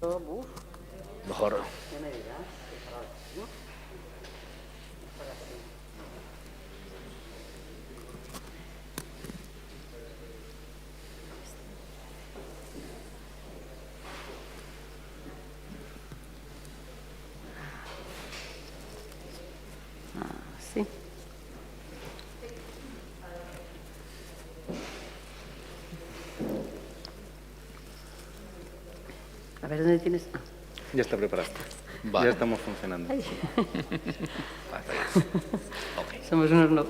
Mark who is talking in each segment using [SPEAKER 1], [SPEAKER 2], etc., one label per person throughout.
[SPEAKER 1] Uf,
[SPEAKER 2] Mejor.
[SPEAKER 1] ya me dirás, ¿no? Mejor así. Sí. A ver, ¿dónde tienes? Ah.
[SPEAKER 3] Ya está preparado.
[SPEAKER 2] Vale.
[SPEAKER 3] Ya estamos funcionando.
[SPEAKER 2] Vale, está bien. Ok.
[SPEAKER 1] Somos unos no.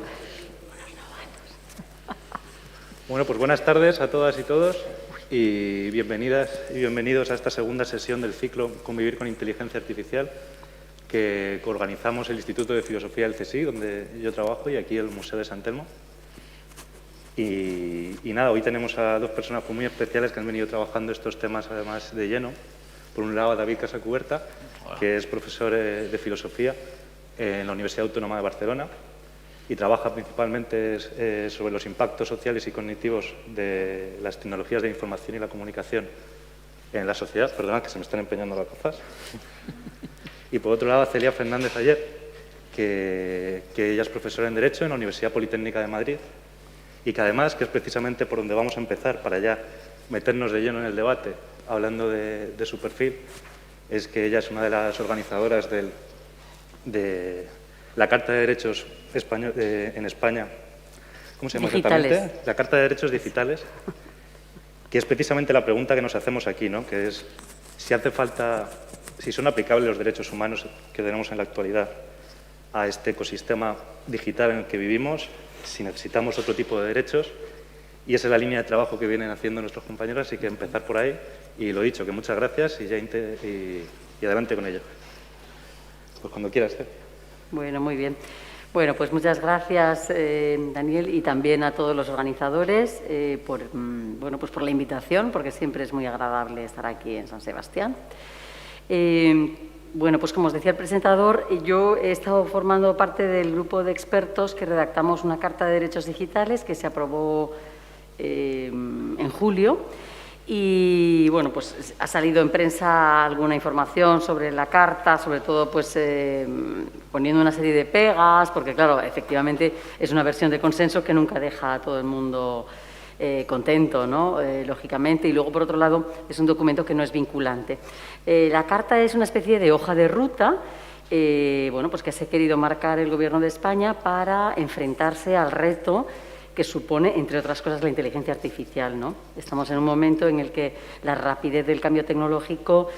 [SPEAKER 3] Bueno, pues buenas tardes a todas y todos y bienvenidas y bienvenidos a esta segunda sesión del ciclo Convivir con Inteligencia Artificial que organizamos el Instituto de Filosofía del CSIC, donde yo trabajo, y aquí el Museo de San Telmo. Y nada, hoy tenemos a dos personas muy especiales que han venido trabajando estos temas además de lleno. Por un lado, a David Casacuberta, que es profesor de filosofía en la Universidad Autónoma de Barcelona y trabaja principalmente sobre los impactos sociales y cognitivos de las tecnologías de información y la comunicación en la sociedad. Perdona, que se me están empeñando las gafas. Y por otro lado, a Celia Fernández Ayer, que ella es profesora en Derecho en la Universidad Politécnica de Madrid y que además, que es precisamente por donde vamos a empezar para ya meternos de lleno en el debate, hablando de su perfil, es que ella es una de las organizadoras de la Carta de Derechos en España. ¿Cómo se llama exactamente? La Carta de Derechos Digitales, que es precisamente la pregunta que nos hacemos aquí, ¿no? Que es si hace falta, si son aplicables los derechos humanos que tenemos en la actualidad a este ecosistema digital en el que vivimos, si necesitamos otro tipo de derechos. Y esa es la línea de trabajo que vienen haciendo nuestros compañeros, así que empezar por ahí. Y lo dicho, que muchas gracias y adelante con ello. Pues cuando quieras, Celia.
[SPEAKER 1] Bueno, muy bien. Bueno, pues muchas gracias, Daniel, y también a todos los organizadores bueno, pues por la invitación, porque siempre es muy agradable estar aquí en San Sebastián. Bueno, pues como os decía el presentador, yo he estado formando parte del grupo de expertos que redactamos una Carta de Derechos Digitales que se aprobó en julio. Y bueno, pues ha salido en prensa alguna información sobre la carta, sobre todo pues poniendo una serie de pegas, porque claro, efectivamente es una versión de consenso que nunca deja a todo el mundo contento, ¿no? Lógicamente, y luego por otro lado es un documento que no es vinculante. La carta es una especie de hoja de ruta bueno, pues que se ha querido marcar el Gobierno de España para enfrentarse al reto que supone, entre otras cosas, la inteligencia artificial, ¿no? Estamos en un momento en el que la rapidez del cambio tecnológico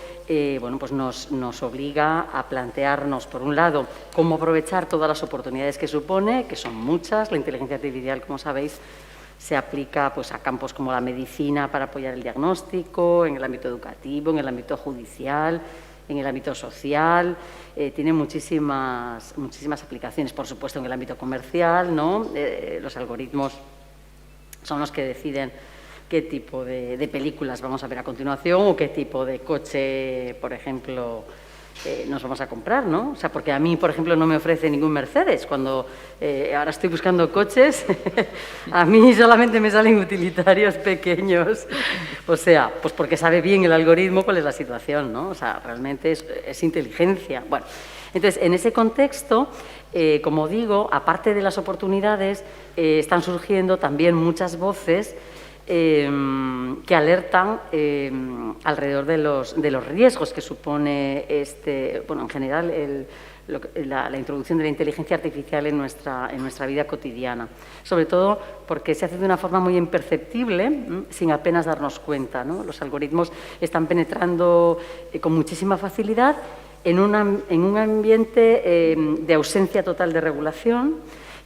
[SPEAKER 1] bueno, pues nos obliga a plantearnos, por un lado, cómo aprovechar todas las oportunidades que supone, que son muchas. La inteligencia artificial, como sabéis, se aplica pues, a campos como la medicina para apoyar el diagnóstico, en el ámbito educativo, en el ámbito judicial, en el ámbito social, tiene muchísimas aplicaciones, por supuesto, en el ámbito comercial, ¿no? Los algoritmos son los que deciden qué tipo de películas vamos a ver a continuación o qué tipo de coche, por ejemplo, nos vamos a comprar, ¿no? O sea, porque a mí, por ejemplo, no me ofrece ningún Mercedes. Cuando ahora estoy buscando coches, a mí solamente me salen utilitarios pequeños. O sea, pues porque sabe bien el algoritmo cuál es la situación, ¿no? O sea, realmente es inteligencia. Bueno, entonces, en ese contexto, como digo, aparte de las oportunidades, están surgiendo también muchas voces que alertan alrededor de los riesgos que supone bueno, en general la introducción de la inteligencia artificial en nuestra vida cotidiana, sobre todo porque se hace de una forma muy imperceptible, sin apenas darnos cuenta, ¿no? Los algoritmos están penetrando con muchísima facilidad en un ambiente de ausencia total de regulación.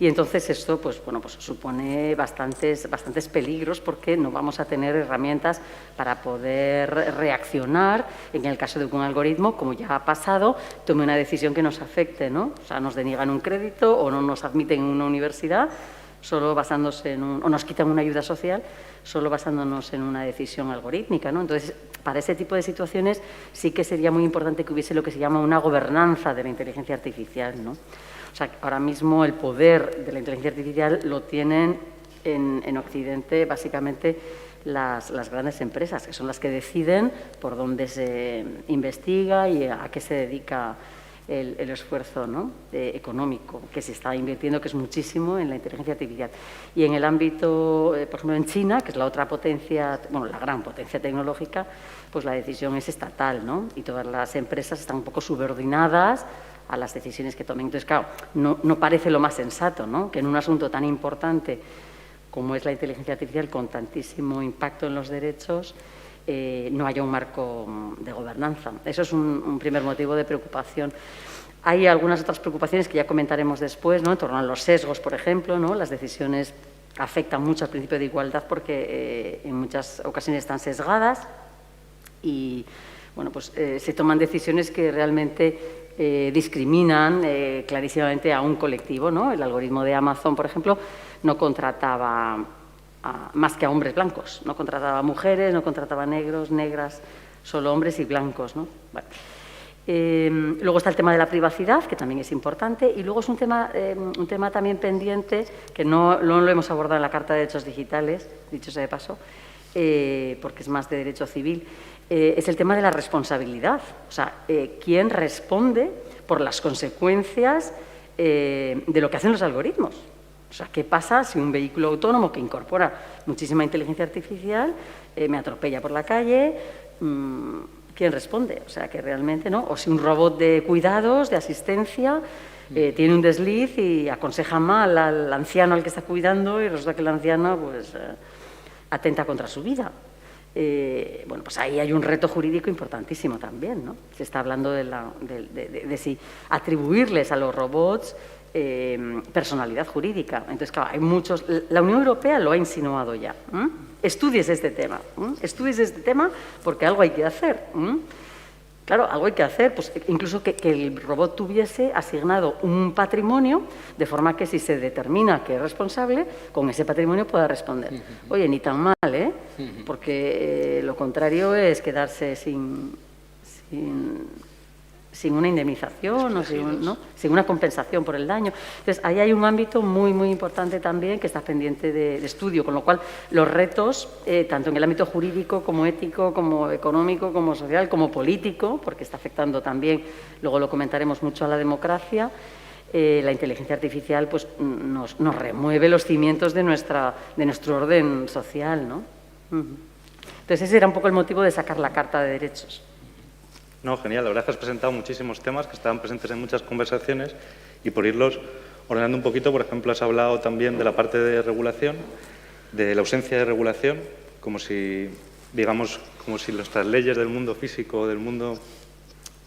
[SPEAKER 1] Y entonces esto pues, bueno, pues supone bastantes peligros porque no vamos a tener herramientas para poder reaccionar en el caso de que un algoritmo, como ya ha pasado, tome una decisión que nos afecte, ¿no? O sea, nos deniegan un crédito o no nos admiten en una universidad solo basándose o nos quitan una ayuda social solo basándonos en una decisión algorítmica, ¿no? Entonces, para ese tipo de situaciones sí que sería muy importante que hubiese lo que se llama una gobernanza de la inteligencia artificial, ¿no? O sea, ahora mismo el poder de la inteligencia artificial lo tienen en Occidente básicamente las grandes empresas, que son las que deciden por dónde se investiga y a qué se dedica el esfuerzo, ¿no?, económico que se está invirtiendo, que es muchísimo en la inteligencia artificial. Y en el ámbito, por ejemplo, en China, que es la otra potencia, bueno, la gran potencia tecnológica, pues la decisión es estatal, ¿no? Y todas las empresas están un poco subordinadas a las decisiones que tomen. Entonces, claro, no parece lo más sensato, ¿no?, que en un asunto tan importante como es la inteligencia artificial, con tantísimo impacto en los derechos, no haya un marco de gobernanza. Eso es un primer motivo de preocupación. Hay algunas otras preocupaciones que ya comentaremos después, ¿no?, en torno a los sesgos, por ejemplo, ¿no? Las decisiones afectan mucho al principio de igualdad porque en muchas ocasiones están sesgadas y, bueno, pues se toman decisiones que realmente discriminan clarísimamente a un colectivo, ¿no? El algoritmo de Amazon, por ejemplo, no contrataba más que a hombres blancos, no contrataba a mujeres, no contrataba a negros, negras, solo hombres y blancos, ¿no? Bueno. Luego está el tema de la privacidad, que también es importante, y luego es un tema también pendiente, que no lo hemos abordado en la Carta de Derechos Digitales, dicho sea de paso, porque es más de derecho civil, es el tema de la responsabilidad. O sea, ¿quién responde por las consecuencias de lo que hacen los algoritmos? O sea, ¿qué pasa si un vehículo autónomo que incorpora muchísima inteligencia artificial me atropella por la calle? ¿Quién responde? O sea, que realmente, ¿no? O si un robot de cuidados, de asistencia, tiene un desliz y aconseja mal al anciano al que está cuidando y resulta que el anciano, pues, atenta contra su vida. Bueno, pues ahí hay un reto jurídico importantísimo también, ¿no? Se está hablando de si atribuirles a los robots personalidad jurídica. Entonces, claro, hay muchos... La Unión Europea lo ha insinuado ya. Estudies este tema. Estudies este tema porque algo hay que hacer. Claro, algo hay que hacer, pues incluso que el robot tuviese asignado un patrimonio, de forma que si se determina que es responsable, con ese patrimonio pueda responder. Oye, ni tan mal, ¿eh? Porque lo contrario es quedarse sin una indemnización o sin una compensación por el daño. Entonces, ahí hay un ámbito muy, muy importante también que está pendiente de estudio, con lo cual los retos, tanto en el ámbito jurídico como ético, como económico, como social, como político, porque está afectando también, luego lo comentaremos mucho, a la democracia, la inteligencia artificial pues, nos remueve los cimientos de nuestro orden social, ¿no? Entonces, ese era un poco el motivo de sacar la Carta de Derechos.
[SPEAKER 3] No, genial. La verdad es que has presentado muchísimos temas que estaban presentes en muchas conversaciones y por irlos ordenando un poquito, por ejemplo, has hablado también de la parte de regulación, de la ausencia de regulación, como si, digamos, nuestras leyes del mundo físico, del mundo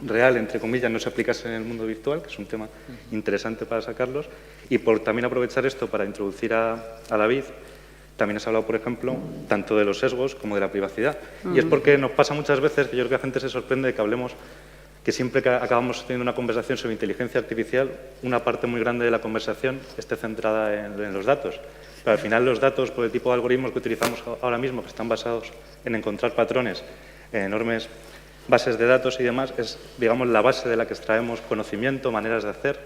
[SPEAKER 3] real, entre comillas, no se aplicasen en el mundo virtual, que es un tema interesante para sacarlos. Y por también aprovechar esto para introducir a David. También has hablado, por ejemplo, tanto de los sesgos como de la privacidad. Y es porque nos pasa muchas veces que yo creo que la gente se sorprende de que hablemos, que siempre que acabamos teniendo una conversación sobre inteligencia artificial, una parte muy grande de la conversación esté centrada en los datos. Pero al final los datos, por el tipo de algoritmos que utilizamos ahora mismo, que están basados en encontrar patrones en enormes bases de datos y demás, es, digamos, la base de la que extraemos conocimiento, maneras de hacer.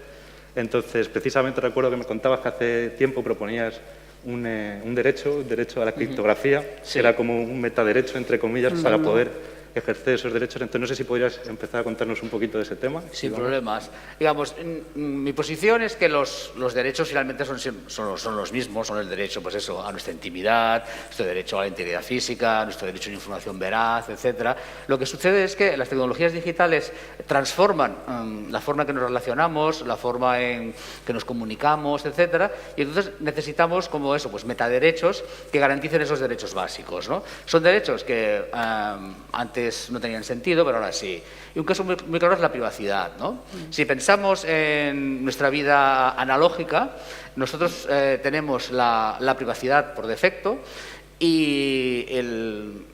[SPEAKER 3] Entonces, precisamente recuerdo que me contabas que hace tiempo proponías un derecho a la criptografía, que era como un metaderecho, entre comillas, para poder ejercer esos derechos. Entonces, no sé si podrías empezar a contarnos un poquito de ese tema.
[SPEAKER 2] Sin problemas. Digamos, mi posición es que los derechos finalmente son los mismos, son el derecho, pues eso, a nuestra intimidad, nuestro derecho a la integridad física, nuestro derecho a una información veraz, etcétera. Lo que sucede es que las tecnologías digitales transforman la forma en que nos relacionamos, la forma en que nos comunicamos, etcétera, y entonces necesitamos como eso, pues metaderechos que garanticen esos derechos básicos, ¿no? Son derechos que antes no tenían sentido, pero ahora sí. Y un caso muy claro es la privacidad, ¿no? Si pensamos en nuestra vida analógica, nosotros tenemos la privacidad por defecto y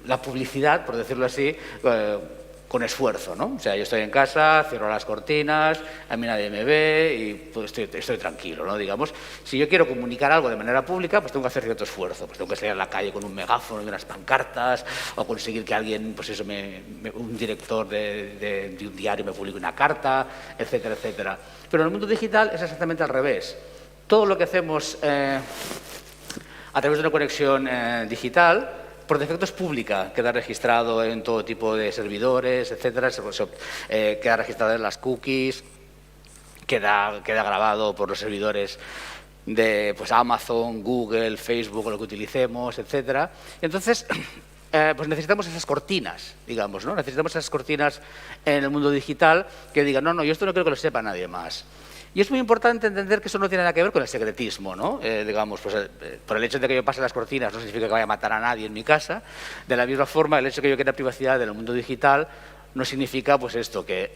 [SPEAKER 2] la publicidad, por decirlo así, con esfuerzo, ¿no? O sea, yo estoy en casa, cierro las cortinas, a mí nadie me ve y pues, estoy tranquilo, ¿no? Digamos, si yo quiero comunicar algo de manera pública, pues tengo que hacer cierto esfuerzo, pues tengo que salir a la calle con un megáfono y unas pancartas, o conseguir que alguien, pues eso, un director de un diario me publique una carta, etcétera, etcétera. Pero en el mundo digital es exactamente al revés. Todo lo que hacemos a través de una conexión digital por defecto es pública, queda registrado en todo tipo de servidores, etcétera, queda registrado en las cookies, queda grabado por los servidores de pues, Amazon, Google, Facebook, lo que utilicemos, etcétera. Entonces, pues necesitamos esas cortinas, digamos, ¿no? Necesitamos esas cortinas en el mundo digital que digan, no, yo esto no quiero que lo sepa nadie más. Y es muy importante entender que eso no tiene nada que ver con el secretismo, ¿no? Digamos, pues por el hecho de que yo pase las cortinas no significa que vaya a matar a nadie en mi casa. De la misma forma, el hecho de que yo quiera privacidad en el mundo digital no significa pues esto, que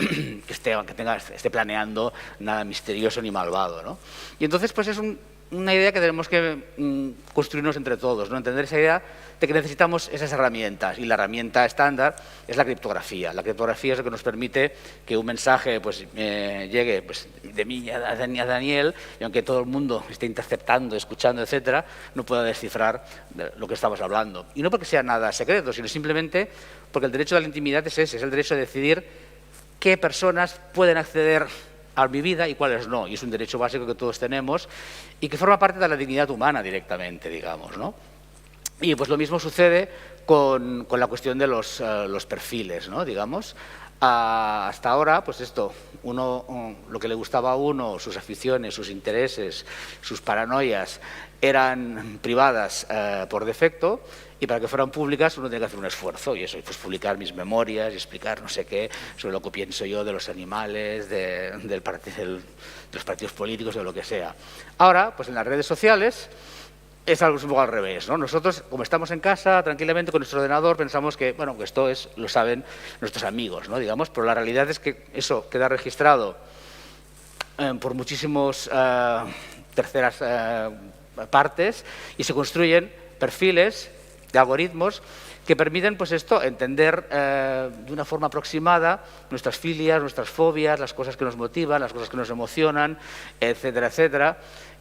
[SPEAKER 2] esté planeando nada misterioso ni malvado, ¿no? Y entonces pues es una idea que tenemos que construirnos entre todos, ¿no? Entender esa idea de que necesitamos esas herramientas, y la herramienta estándar es la criptografía. La criptografía es lo que nos permite que un mensaje pues, llegue pues, de mí a Daniel, y aunque todo el mundo esté interceptando, escuchando, etcétera, no pueda descifrar lo que estamos hablando. Y no porque sea nada secreto, sino simplemente porque el derecho a la intimidad es ese, es el derecho a decidir qué personas pueden acceder a mi vida y cuáles no. Y es un derecho básico que todos tenemos y que forma parte de la dignidad humana directamente, digamos, ¿no? Y pues lo mismo sucede con la cuestión de los perfiles, ¿no? Digamos. Hasta ahora, pues esto, lo que le gustaba a uno, sus aficiones, sus intereses, sus paranoias, eran privadas por defecto, y para que fueran públicas uno tiene que hacer un esfuerzo, y eso, pues publicar mis memorias y explicar no sé qué sobre lo que pienso yo de los animales, de los partidos políticos, de lo que sea. Ahora, pues en las redes sociales es algo un poco al revés, ¿no? Nosotros, como estamos en casa, tranquilamente con nuestro ordenador, pensamos que, bueno, que esto lo saben nuestros amigos, ¿no? Digamos, pero la realidad es que eso queda registrado por muchísimos terceras partes y se construyen perfiles de algoritmos que permiten, pues esto, entender de una forma aproximada nuestras filias, nuestras fobias, las cosas que nos motivan, las cosas que nos emocionan, etcétera, etcétera.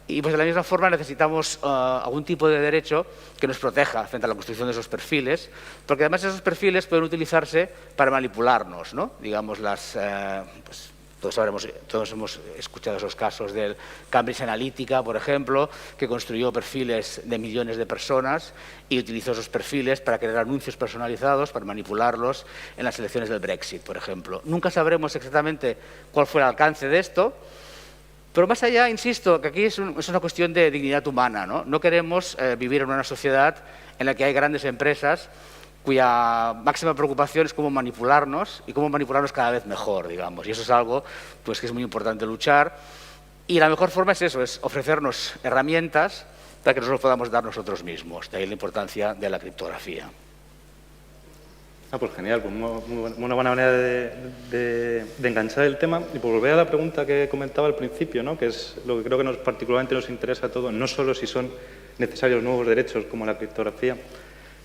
[SPEAKER 2] Y pues de la misma forma necesitamos algún tipo de derecho que nos proteja frente a la construcción de esos perfiles, porque además esos perfiles pueden utilizarse para manipularnos, ¿no? Digamos, pues, todos hemos escuchado esos casos del Cambridge Analytica, por ejemplo, que construyó perfiles de millones de personas y utilizó esos perfiles para crear anuncios personalizados, para manipularlos en las elecciones del Brexit, por ejemplo. Nunca sabremos exactamente cuál fue el alcance de esto, pero más allá, insisto, que aquí es una cuestión de dignidad humana, ¿no? No queremos vivir en una sociedad en la que hay grandes empresas cuya máxima preocupación es cómo manipularnos y cómo manipularnos cada vez mejor, digamos. Y eso es algo pues, que es muy importante luchar. Y la mejor forma es eso, es ofrecernos herramientas para que nosotros podamos dar nosotros mismos. De ahí la importancia de la criptografía.
[SPEAKER 3] Pues genial, pues una buena manera de enganchar el tema. Y por volver a la pregunta que comentaba al principio, ¿no? Que es lo que creo que particularmente nos interesa a todos, no solo si son necesarios nuevos derechos como la criptografía,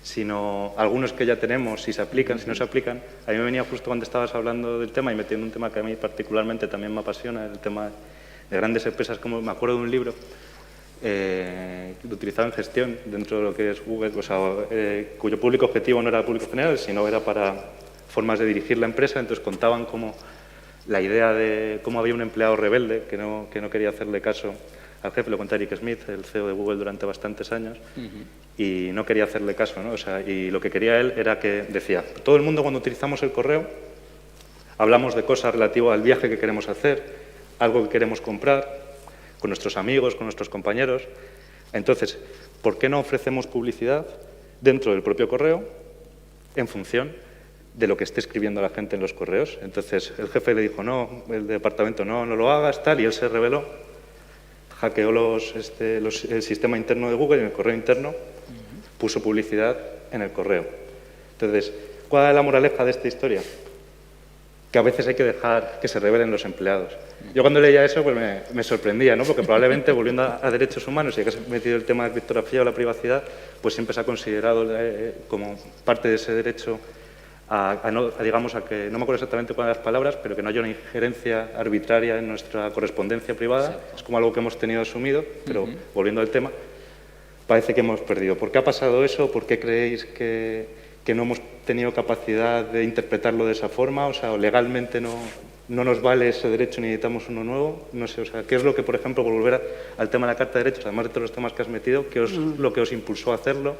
[SPEAKER 3] sino algunos que ya tenemos, si se aplican, si no se aplican. A mí me venía justo cuando estabas hablando del tema y metiendo un tema que a mí particularmente también me apasiona, el tema de grandes empresas, como me acuerdo de un libro que utilizaba en gestión dentro de lo que es Google, o sea, cuyo público objetivo no era el público general, sino era para formas de dirigir la empresa. Entonces contaban cómo la idea de cómo había un empleado rebelde que no quería hacerle caso al jefe, lo cuenta Eric Schmidt, el CEO de Google durante bastantes años, y no quería hacerle caso, ¿no? O sea, y lo que quería él era que decía, todo el mundo cuando utilizamos el correo hablamos de cosas relativas al viaje que queremos hacer, algo que queremos comprar, con nuestros amigos, con nuestros compañeros. Entonces, ¿por qué no ofrecemos publicidad dentro del propio correo en función de lo que esté escribiendo la gente en los correos? Entonces, el jefe le dijo, no, el departamento, no lo hagas, tal, y él se rebeló, hackeó el sistema interno de Google, en el correo interno, puso publicidad en el correo. Entonces, ¿cuál es la moraleja de esta historia? Que a veces hay que dejar que se rebelen los empleados. Yo cuando leía eso pues me sorprendía, ¿no? Porque probablemente, volviendo a derechos humanos, y que se ha metido el tema de criptografía o la privacidad, pues siempre se ha considerado como parte de ese derecho digamos, a que, no me acuerdo exactamente cuáles las palabras, pero que no haya una injerencia arbitraria en nuestra correspondencia privada. Exacto. Es como algo que hemos tenido asumido, pero volviendo al tema, parece que hemos perdido. ¿Por qué ha pasado eso? ¿Por qué creéis que no hemos tenido capacidad de interpretarlo de esa forma? O sea, legalmente no nos vale ese derecho, necesitamos uno nuevo. No sé, o sea, ¿qué es lo que, por ejemplo, por volver al tema de la Carta de Derechos, además de todos los temas que has metido, qué es lo que os impulsó a hacerlo?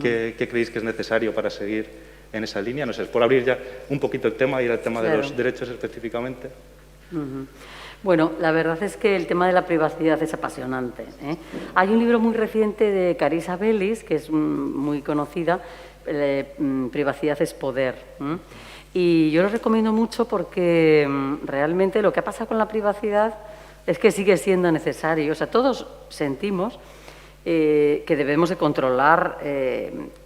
[SPEAKER 3] ¿Qué creéis que es necesario para seguir en esa línea? No sé, por abrir ya un poquito el tema y ir al tema de los derechos específicamente.
[SPEAKER 1] Bueno, la verdad es que el tema de la privacidad es apasionante, ¿eh? Hay un libro muy reciente de Carissa Bellis, que es muy conocida, Privacidad es poder. Y yo lo recomiendo mucho porque realmente lo que ha pasado con la privacidad es que sigue siendo necesario. O sea, todos sentimos que debemos de controlar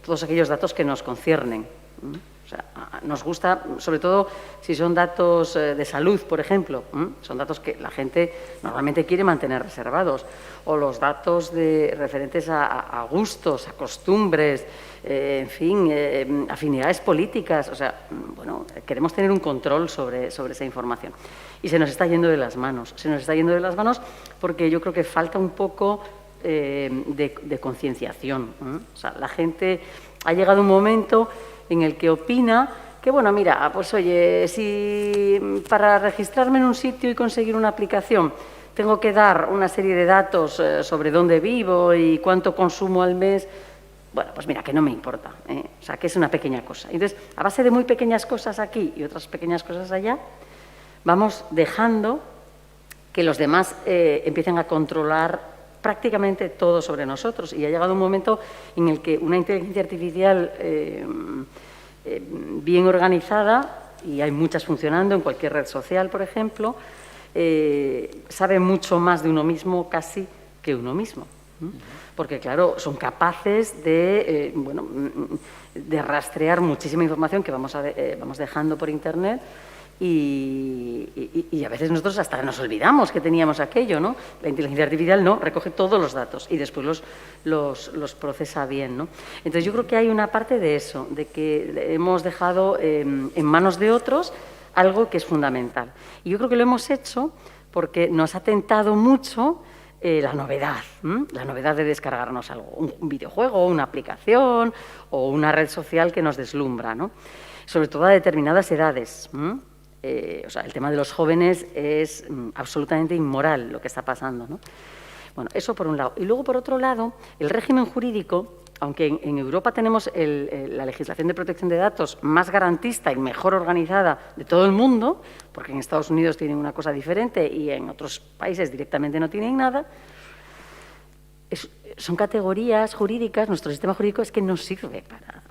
[SPEAKER 1] todos aquellos datos que nos conciernen. O sea, nos gusta, sobre todo si son datos de salud, por ejemplo, son datos que la gente normalmente quiere mantener reservados, o los datos referentes a gustos, a costumbres, en fin, afinidades políticas. O sea, bueno, queremos tener un control sobre esa información. Y se nos está yendo de las manos. Se nos está yendo de las manos porque yo creo que falta un poco de concienciación. O sea, la gente ha llegado un momento en el que opina que, bueno, mira, pues oye, si para registrarme en un sitio y conseguir una aplicación tengo que dar una serie de datos sobre dónde vivo y cuánto consumo al mes, bueno, pues mira, que no me importa, ¿eh? O sea, que es una pequeña cosa. Entonces, a base de muy pequeñas cosas aquí y otras pequeñas cosas allá, vamos dejando que los demás empiecen a controlar prácticamente todo sobre nosotros, y ha llegado un momento en el que una inteligencia artificial bien organizada, y hay muchas funcionando en cualquier red social, por ejemplo, sabe mucho más de uno mismo casi que uno mismo. Porque, claro, son capaces de, bueno, de rastrear muchísima información que vamos dejando por Internet. Y a veces nosotros hasta nos olvidamos que teníamos aquello, ¿no? La inteligencia artificial no, recoge todos los datos y después los procesa bien, ¿no? Entonces yo creo que hay una parte de eso, de que hemos dejado en manos de otros algo que es fundamental. Y yo creo que lo hemos hecho porque nos ha tentado mucho la novedad de descargarnos algo, un videojuego, una aplicación o una red social que nos deslumbra, ¿no? Sobre todo a determinadas edades. O sea, el tema de los jóvenes es absolutamente inmoral lo que está pasando, ¿no? Bueno, eso por un lado. Y luego, por otro lado, el régimen jurídico, aunque en Europa tenemos la legislación de protección de datos más garantista y mejor organizada de todo el mundo, porque en Estados Unidos tienen una cosa diferente y en otros países directamente no tienen nada, son categorías jurídicas, nuestro sistema jurídico es que no sirve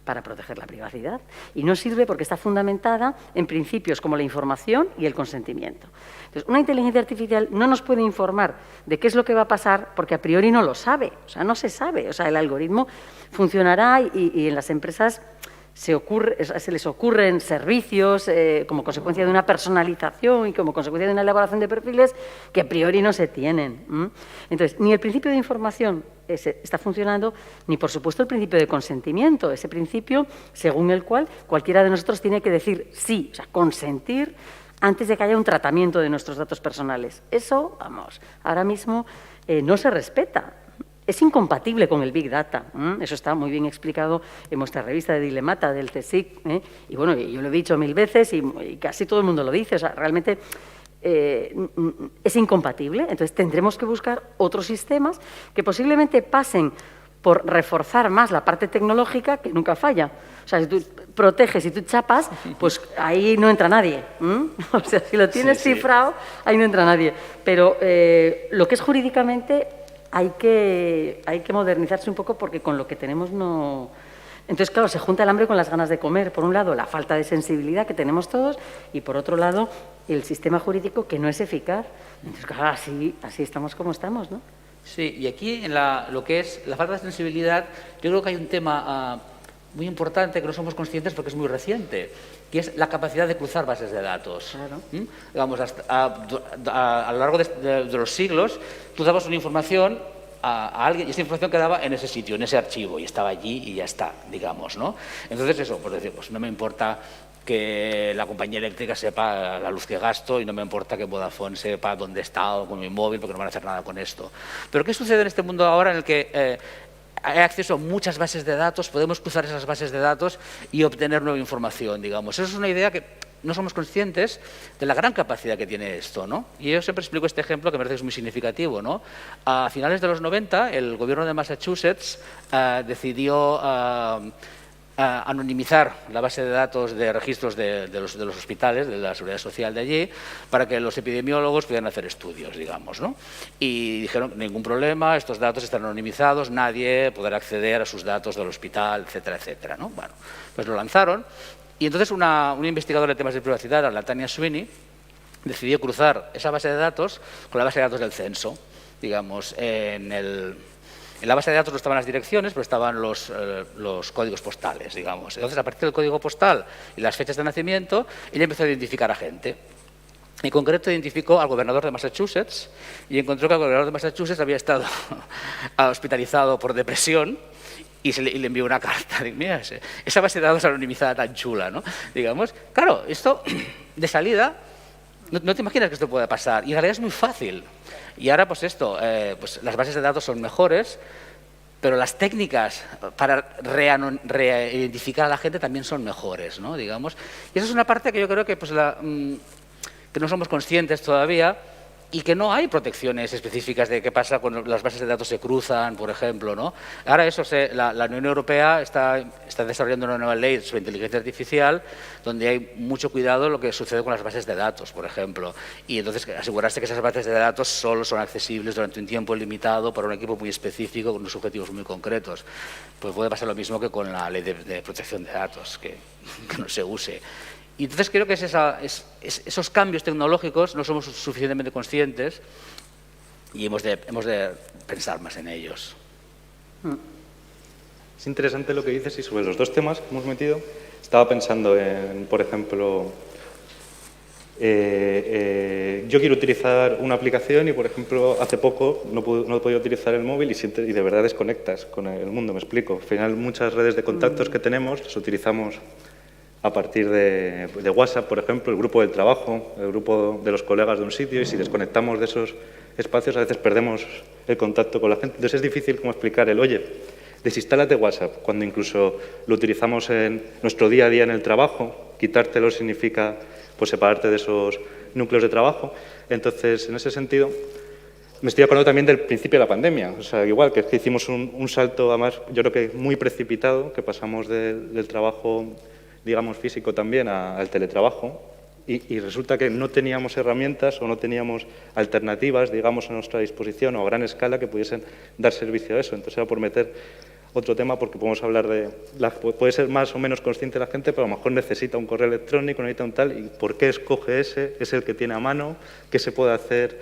[SPEAKER 1] para proteger la privacidad. Y no sirve porque está fundamentada en principios como la información y el consentimiento. Entonces, una inteligencia artificial no nos puede informar de qué es lo que va a pasar porque a priori no lo sabe. O sea, no se sabe. O sea, el algoritmo funcionará y en las empresas se les ocurren servicios como consecuencia de una personalización y como consecuencia de una elaboración de perfiles que a priori no se tienen. Entonces, ni el principio de información está funcionando, ni por supuesto el principio de consentimiento, ese principio según el cual cualquiera de nosotros tiene que decir sí, o sea, consentir antes de que haya un tratamiento de nuestros datos personales. Eso, vamos, ahora mismo no se respeta. Es incompatible con el Big Data. Eso está muy bien explicado en nuestra revista de Dilemata del CSIC. Y bueno, yo lo he dicho 1000 veces y casi todo el mundo lo dice. O sea, realmente es incompatible. Entonces tendremos que buscar otros sistemas que posiblemente pasen por reforzar más la parte tecnológica, que nunca falla. O sea, si tú proteges y tú chapas, pues ahí no entra nadie. O sea, si lo tienes cifrado, ahí no entra nadie. Pero lo que es jurídicamente hay que modernizarse un poco porque con lo que tenemos no... Entonces, claro, se junta el hambre con las ganas de comer. Por un lado, la falta de sensibilidad que tenemos todos y, por otro lado, el sistema jurídico que no es eficaz. Entonces, claro, así estamos como estamos, ¿no?
[SPEAKER 2] Sí, y aquí en lo que es la falta de sensibilidad, yo creo que hay un tema muy importante que no somos conscientes porque es muy reciente, que es la capacidad de cruzar bases de datos.
[SPEAKER 1] Claro.
[SPEAKER 2] Digamos, a lo largo de los siglos, tú dabas una información a alguien y esa información quedaba en ese sitio, en ese archivo, y estaba allí y ya está, digamos, ¿no? Entonces eso, pues decir, pues no me importa que la compañía eléctrica sepa la luz que gasto y no me importa que Vodafone sepa dónde está o con mi móvil porque no van a hacer nada con esto. Pero ¿qué sucede en este mundo ahora en el que hay acceso a muchas bases de datos, podemos cruzar esas bases de datos y obtener nueva información, digamos? Eso es una idea que no somos conscientes de la gran capacidad que tiene esto, ¿no? Y yo siempre explico este ejemplo que me parece que es muy significativo, ¿no? A finales de los 90, el gobierno de Massachusetts decidió anonimizar la base de datos de registros de los hospitales, de la seguridad social de allí, para que los epidemiólogos pudieran hacer estudios, digamos, ¿no? Y dijeron, ningún problema, estos datos están anonimizados, nadie podrá acceder a sus datos del hospital, etcétera, etcétera, ¿no? Bueno, pues lo lanzaron y entonces una investigadora de temas de privacidad, la Tanya Sweeney, decidió cruzar esa base de datos con la base de datos del censo, digamos, en la base de datos no estaban las direcciones, pero estaban los códigos postales, digamos. Entonces, a partir del código postal y las fechas de nacimiento, ella empezó a identificar a gente. En concreto, identificó al gobernador de Massachusetts y encontró que el gobernador de Massachusetts había estado hospitalizado por depresión y le envió una carta. Mira, esa base de datos anonimizada tan chula, ¿no? Digamos, claro, esto de salida, no te imaginas que esto pueda pasar. Y en realidad es muy fácil. Y ahora, pues esto, pues las bases de datos son mejores, pero las técnicas para reidentificar a la gente también son mejores, ¿no? Digamos. Y esa es una parte que yo creo que, pues, que no somos conscientes todavía y que no hay protecciones específicas de qué pasa cuando las bases de datos se cruzan, por ejemplo, ¿no? Ahora la Unión Europea está desarrollando una nueva ley sobre inteligencia artificial donde hay mucho cuidado en lo que sucede con las bases de datos, por ejemplo. Y entonces asegurarse que esas bases de datos solo son accesibles durante un tiempo limitado para un equipo muy específico con unos objetivos muy concretos. Pues puede pasar lo mismo que con la ley de protección de datos, que no se use. Y entonces creo que esos cambios tecnológicos no somos suficientemente conscientes y hemos de pensar más en ellos.
[SPEAKER 3] Es interesante lo que dices y sobre los dos temas que hemos metido. Estaba pensando en, por ejemplo, yo quiero utilizar una aplicación y, por ejemplo, hace poco no he podido utilizar el móvil y de verdad desconectas con el mundo, me explico. Al final, muchas redes de contactos que tenemos las utilizamos a partir de WhatsApp, por ejemplo, el grupo del trabajo, el grupo de los colegas de un sitio, y si desconectamos de esos espacios a veces perdemos el contacto con la gente. Entonces es difícil como explicar oye, desinstálate WhatsApp, cuando incluso lo utilizamos en nuestro día a día en el trabajo. Quitártelo significa pues separarte de esos núcleos de trabajo. Entonces, en ese sentido, me estoy acordando también del principio de la pandemia. O sea, igual que hicimos un salto, además, yo creo que muy precipitado, que pasamos del trabajo, digamos, físico también al teletrabajo, y resulta que no teníamos herramientas o no teníamos alternativas, digamos, a nuestra disposición o a gran escala que pudiesen dar servicio a eso. Entonces era por meter otro tema, porque podemos hablar puede ser más o menos consciente la gente, pero a lo mejor necesita un correo electrónico, necesita un tal, y ¿por qué escoge ese? ¿Es el que tiene a mano? ¿Qué se puede hacer?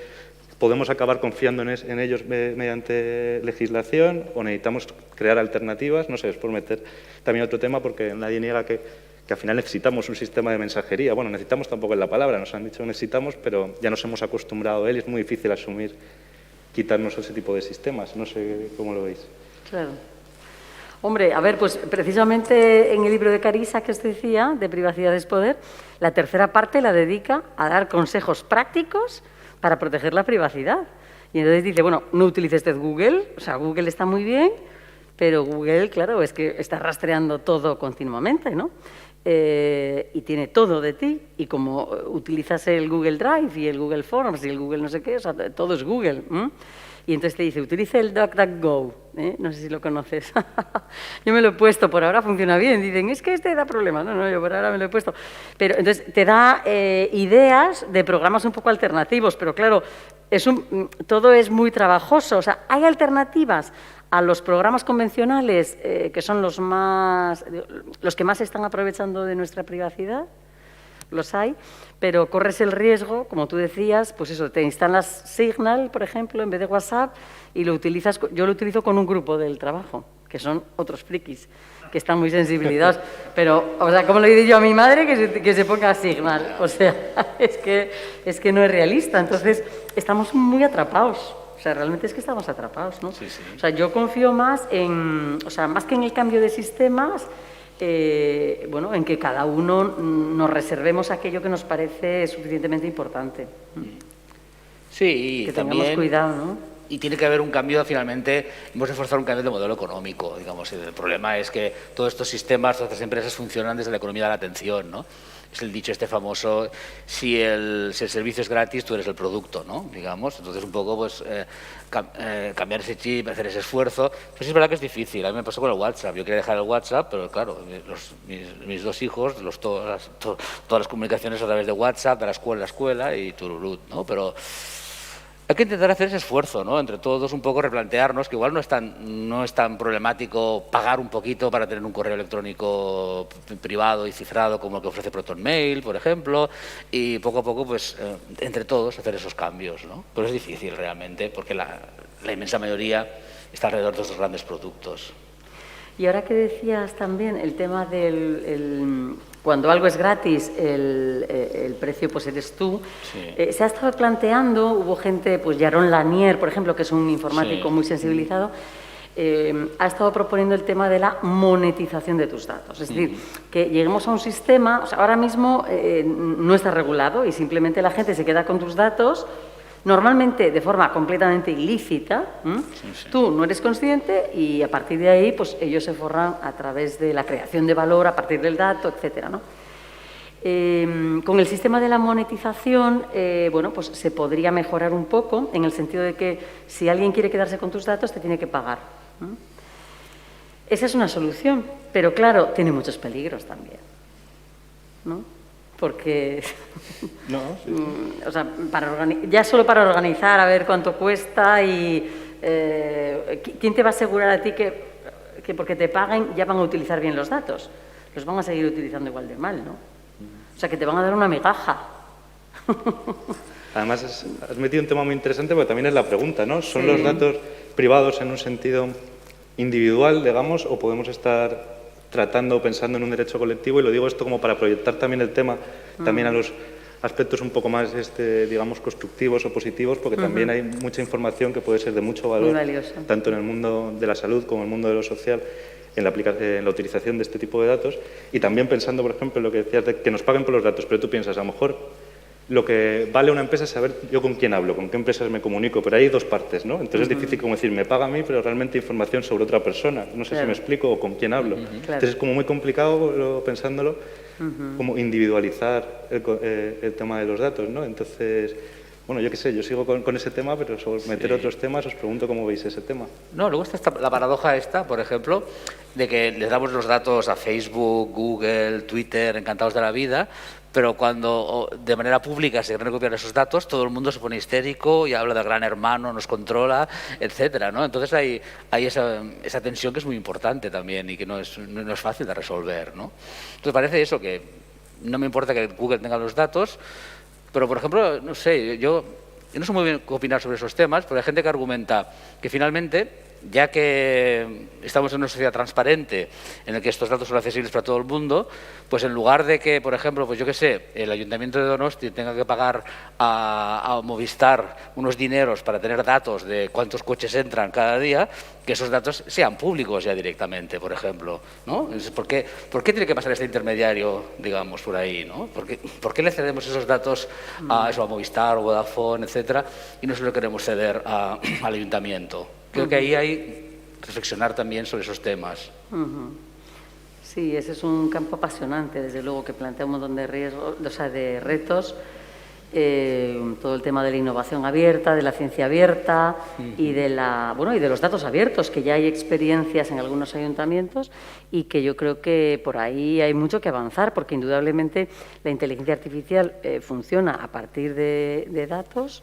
[SPEAKER 3] ¿Podemos acabar confiando en ellos mediante legislación o necesitamos crear alternativas? No sé, es por meter también otro tema, porque nadie niega que al final necesitamos un sistema de mensajería. Bueno, necesitamos tampoco es la palabra, nos han dicho que necesitamos, pero ya nos hemos acostumbrado a él y es muy difícil asumir, quitarnos ese tipo de sistemas. No sé cómo lo veis.
[SPEAKER 1] Claro. Hombre, a ver, pues precisamente en el libro de Carissa que os decía, de Privacidad es Poder, la tercera parte la dedica a dar consejos prácticos para proteger la privacidad. Y entonces dice, bueno, no utilices usted Google, o sea, Google está muy bien, pero Google, claro, es que está rastreando todo continuamente, ¿no? Y tiene todo de ti, y como utilizas el Google Drive y el Google Forms y el Google no sé qué, o sea, todo es Google. Y entonces te dice, utilice el DuckDuckGo, no sé si lo conoces. Yo me lo he puesto, por ahora funciona bien. Dicen, es que este da problemas. No, yo por ahora me lo he puesto. Pero entonces te da ideas de programas un poco alternativos, pero claro, todo es muy trabajoso. O sea, hay alternativas a los programas convencionales, que son los que más se están aprovechando de nuestra privacidad. Los hay, pero corres el riesgo, como tú decías, pues eso, te instalas Signal, por ejemplo, en vez de WhatsApp, y yo lo utilizo con un grupo del trabajo, que son otros frikis, que están muy sensibilizados. Pero, o sea, como le digo yo a mi madre, que se ponga Signal. O sea, es que no es realista. Entonces, estamos muy atrapados. O sea, realmente es que estamos atrapados, ¿no?
[SPEAKER 2] Sí, sí.
[SPEAKER 1] O sea, yo confío más más que en el cambio de sistemas, en que cada uno nos reservemos aquello que nos parece suficientemente importante.
[SPEAKER 2] Sí, y
[SPEAKER 1] que
[SPEAKER 2] también,
[SPEAKER 1] tengamos cuidado, ¿no?
[SPEAKER 2] y tiene que haber un cambio, finalmente, hemos de forzar un cambio de modelo económico, digamos. El problema es que todos estos sistemas, todas estas empresas funcionan desde la economía de la atención, ¿no? Es el dicho este famoso, si el servicio es gratis, tú eres el producto, ¿no? Digamos, entonces un poco pues cambiar ese chip, hacer ese esfuerzo, pues es verdad que es difícil. A mí me pasó con el WhatsApp, yo quería dejar el WhatsApp, pero claro, mis dos hijos, todas las comunicaciones a través de WhatsApp, de la escuela y tururut, ¿no? Pero hay que intentar hacer ese esfuerzo, ¿no? Entre todos un poco replantearnos que igual no es tan problemático pagar un poquito para tener un correo electrónico privado y cifrado como el que ofrece ProtonMail, por ejemplo, y poco a poco, pues, entre todos hacer esos cambios, ¿no? Pero es difícil realmente porque la inmensa mayoría está alrededor de estos grandes productos.
[SPEAKER 1] Y ahora que decías también el tema del cuando algo es gratis, el precio pues eres tú. Sí. Se ha estado planteando, hubo gente, pues Jaron Lanier, por ejemplo, que es un informático muy sensibilizado, ha estado proponiendo el tema de la monetización de tus datos. Es decir, que lleguemos a un sistema, o sea, ahora mismo no está regulado y simplemente la gente se queda con tus datos, normalmente de forma completamente ilícita, tú no eres consciente y a partir de ahí pues ellos se forran a través de la creación de valor a partir del dato, etcétera, ¿no? Con el sistema de la monetización, bueno, pues se podría mejorar un poco en el sentido de que si alguien quiere quedarse con tus datos te tiene que pagar. Esa es una solución, pero claro, tiene muchos peligros también, ¿no? Porque, o sea, ya solo para organizar, a ver cuánto cuesta y ¿quién te va a asegurar a ti que porque te paguen ya van a utilizar bien los datos? Los van a seguir utilizando igual de mal, ¿no? O sea, que te van a dar una migaja.
[SPEAKER 3] Además, has metido un tema muy interesante porque también es la pregunta, ¿no? ¿Son los datos privados en un sentido individual, digamos, o podemos estar tratando o pensando en un derecho colectivo? Y lo digo esto como para proyectar también el tema también a los aspectos un poco más, digamos, constructivos o positivos, porque también hay mucha información que puede ser de mucho valor, tanto en el mundo de la salud como en el mundo de lo social, en la utilización de este tipo de datos. Y también pensando, por ejemplo, en lo que decías de que nos paguen por los datos, pero tú piensas, a lo mejor lo que vale una empresa es saber yo con quién hablo, con qué empresas me comunico, pero hay dos partes, ¿no? Entonces es difícil como decir, me paga a mí, pero realmente información sobre otra persona. No sé si me explico o con quién hablo. Entonces es como muy complicado, pensándolo, como individualizar el tema de los datos, ¿no? Entonces, bueno, yo qué sé, yo sigo con ese tema, pero sobre meter otros temas os pregunto cómo veis ese tema.
[SPEAKER 2] No, luego está la paradoja esta, por ejemplo, de que les damos los datos a Facebook, Google, Twitter, encantados de la vida, pero cuando de manera pública se recopilan esos datos, todo el mundo se pone histérico y habla del gran hermano, nos controla, etcétera, ¿no? Entonces hay esa tensión que es muy importante también y que no es fácil de resolver, ¿no? Entonces parece eso, que no me importa que Google tenga los datos, pero por ejemplo, no sé, yo no sé muy bien qué opinar sobre esos temas, pero hay gente que argumenta que finalmente, ya que estamos en una sociedad transparente en la que estos datos son accesibles para todo el mundo, pues en lugar de que, por ejemplo, pues yo qué sé, el Ayuntamiento de Donosti tenga que pagar a Movistar unos dineros para tener datos de cuántos coches entran cada día, que esos datos sean públicos ya directamente, por ejemplo, ¿no? ¿Por qué tiene que pasar este intermediario, digamos, por ahí, ¿no? ¿Por qué le cedemos esos datos a Movistar o Vodafone, etcétera, y no se lo queremos ceder al Ayuntamiento? Creo que ahí hay que reflexionar también sobre esos temas.
[SPEAKER 1] Sí, ese es un campo apasionante, desde luego, que plantea un montón de riesgos, o sea, de retos. Todo el tema de la innovación abierta, de la ciencia abierta y de los datos abiertos, que ya hay experiencias en algunos ayuntamientos y que yo creo que por ahí hay mucho que avanzar, porque indudablemente la inteligencia artificial funciona a partir de datos.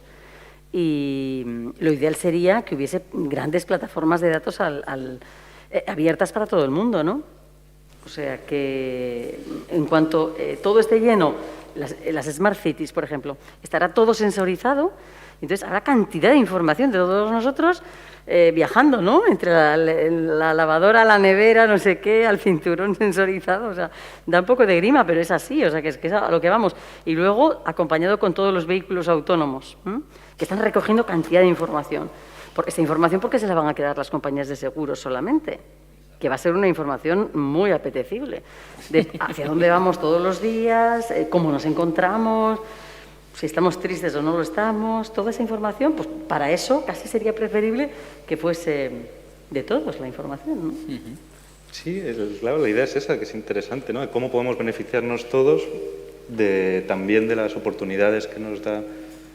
[SPEAKER 1] Y lo ideal sería que hubiese grandes plataformas de datos abiertas para todo el mundo, ¿no? O sea, que en cuanto todo esté lleno, las Smart Cities, por ejemplo, estará todo sensorizado, entonces habrá cantidad de información de todos nosotros viajando, ¿no? Entre la lavadora, la nevera, no sé qué, al cinturón sensorizado, o sea, da un poco de grima, pero es así, o sea, que es a lo que vamos. Y luego, acompañado con todos los vehículos autónomos, que están recogiendo cantidad de información. Esta información, ¿por qué se la van a quedar las compañías de seguros solamente? Que va a ser una información muy apetecible, de hacia dónde vamos todos los días, cómo nos encontramos. si estamos tristes o no lo estamos, toda esa información, pues para eso casi sería preferible que fuese de todos la información, ¿no?
[SPEAKER 3] Sí, claro, la idea es esa, que es interesante, ¿no? De cómo podemos beneficiarnos todos también de las oportunidades que nos da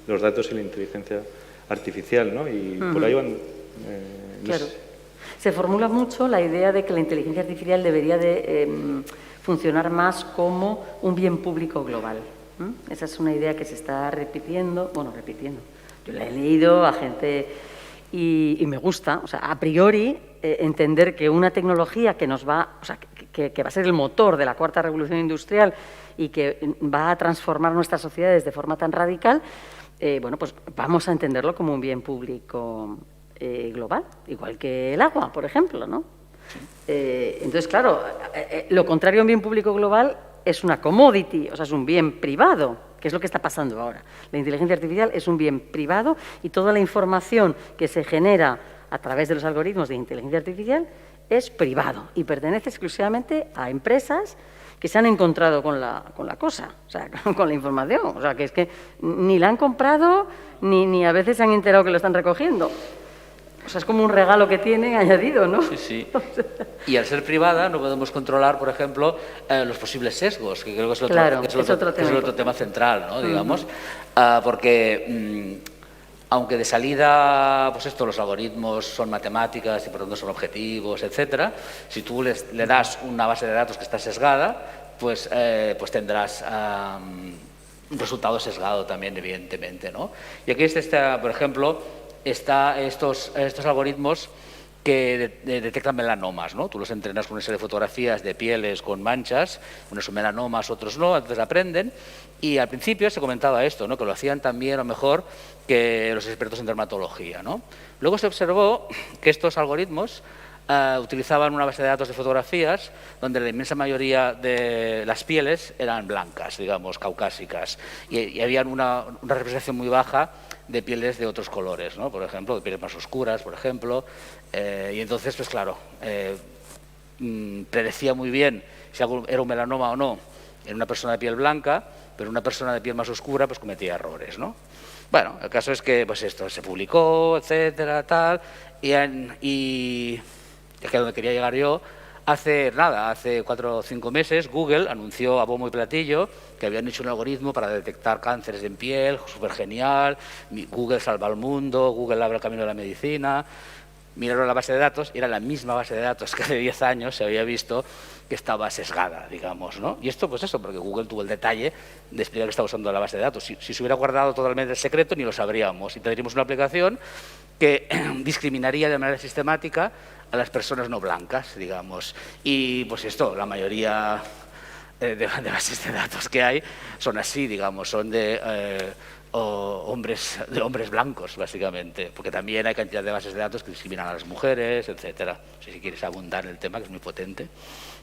[SPEAKER 3] los datos y la inteligencia artificial, ¿no? Y por ahí van...
[SPEAKER 1] claro. Se formula mucho la idea de que la inteligencia artificial debería de funcionar más como un bien público global. Esa es una idea que se está repitiendo. Yo la he leído a gente y me gusta. O sea, a priori, entender que una tecnología que nos va, o sea, que va a ser el motor de la cuarta revolución industrial y que va a transformar nuestras sociedades de forma tan radical, bueno, pues vamos a entenderlo como un bien público global, igual que el agua, por ejemplo, ¿no? Entonces, claro, lo contrario a un bien público global es una commodity, o sea, es un bien privado, que es lo que está pasando ahora. La inteligencia artificial es un bien privado y toda la información que se genera a través de los algoritmos de inteligencia artificial es privado y pertenece exclusivamente a empresas que se han encontrado con la cosa, o sea, con la información. O sea, que es que ni la han comprado ni a veces se han enterado que lo están recogiendo. O sea, es como un regalo que tienen añadido, ¿no?
[SPEAKER 2] Sí, sí. Y al ser privada no podemos controlar, por ejemplo, los posibles sesgos, que creo que es el otro tema central, ¿no? Digamos, porque aunque de salida, pues los algoritmos son matemáticas y por lo tanto son objetivos, etcétera, si tú le das una base de datos que está sesgada, pues tendrás un resultado sesgado también, evidentemente, ¿no? Y aquí está, por ejemplo, estos algoritmos que detectan melanomas, ¿no? Tú los entrenas con una serie de fotografías de pieles con manchas, unos son melanomas, otros no, entonces aprenden. Y al principio se comentaba esto, ¿no? Que lo hacían también o mejor que los expertos en dermatología, ¿no? Luego se observó que estos algoritmos utilizaban una base de datos de fotografías donde la inmensa mayoría de las pieles eran blancas, digamos, caucásicas, y había una representación muy baja de pieles de otros colores, ¿no? Por ejemplo, de pieles más oscuras, por ejemplo, y entonces, pues claro, predecía muy bien si algo era un melanoma o no en una persona de piel blanca, pero una persona de piel más oscura pues cometía errores, ¿no? Bueno, el caso es que pues esto se publicó, etcétera, tal, y es que donde quería llegar yo, hace 4 o 5 meses, Google anunció a bombo y platillo que habían hecho un algoritmo para detectar cánceres en piel, súper genial, Google salva al mundo, Google abre el camino de la medicina. Miraron la base de datos y era la misma base de datos que hace 10 años se había visto que estaba sesgada, digamos, ¿no? Y esto, pues eso, porque Google tuvo el detalle de explicar que estaba usando la base de datos. Si se hubiera guardado totalmente el secreto, ni lo sabríamos. Y tendríamos una aplicación que discriminaría de manera sistemática a las personas no blancas, digamos. Y, pues esto, la mayoría de bases de datos que hay son así, digamos, son de hombres blancos, básicamente, porque también hay cantidad de bases de datos que discriminan a las mujeres, etcétera. No sé si quieres abundar en el tema, que es muy potente.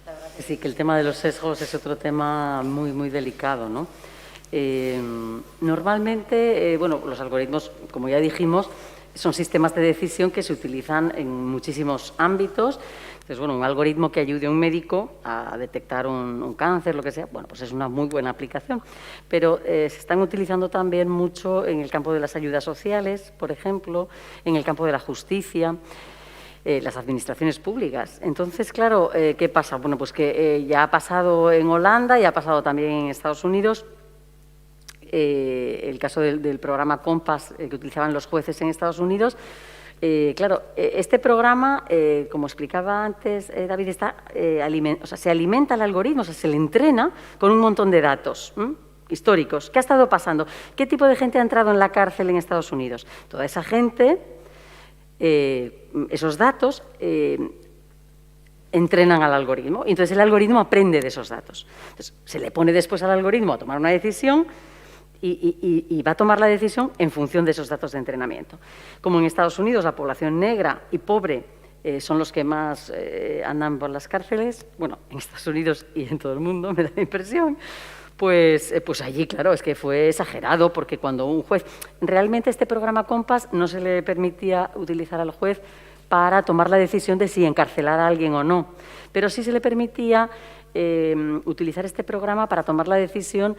[SPEAKER 1] La verdad que sí, que el tema de los sesgos es otro tema muy, muy delicado, ¿no? Normalmente, bueno, los algoritmos, como ya dijimos, son sistemas de decisión que se utilizan en muchísimos ámbitos. Entonces, bueno, un algoritmo que ayude a un médico a detectar un cáncer, lo que sea, bueno, pues es una muy buena aplicación. Pero se están utilizando también mucho en el campo de las ayudas sociales, por ejemplo, en el campo de la justicia, las administraciones públicas. Entonces, claro, ¿qué pasa? Bueno, pues que ya ha pasado en Holanda y ha pasado también en Estados Unidos. El caso del programa Compass que utilizaban los jueces en Estados Unidos. Claro, este programa, como explicaba antes David, se alimenta el algoritmo, o sea, se le entrena con un montón de datos históricos. ¿Qué ha estado pasando? ¿Qué tipo de gente ha entrado en la cárcel en Estados Unidos? Toda esa gente, esos datos entrenan al algoritmo y entonces el algoritmo aprende de esos datos. Entonces, se le pone después al algoritmo a tomar una decisión y va a tomar la decisión en función de esos datos de entrenamiento. Como en Estados Unidos la población negra y pobre son los que más andan por las cárceles, bueno, en Estados Unidos y en todo el mundo, me da la impresión, pues allí, claro, es que fue exagerado, porque cuando un juez, realmente este programa Compass no se le permitía utilizar al juez para tomar la decisión de si encarcelar a alguien o no, pero sí se le permitía utilizar este programa para tomar la decisión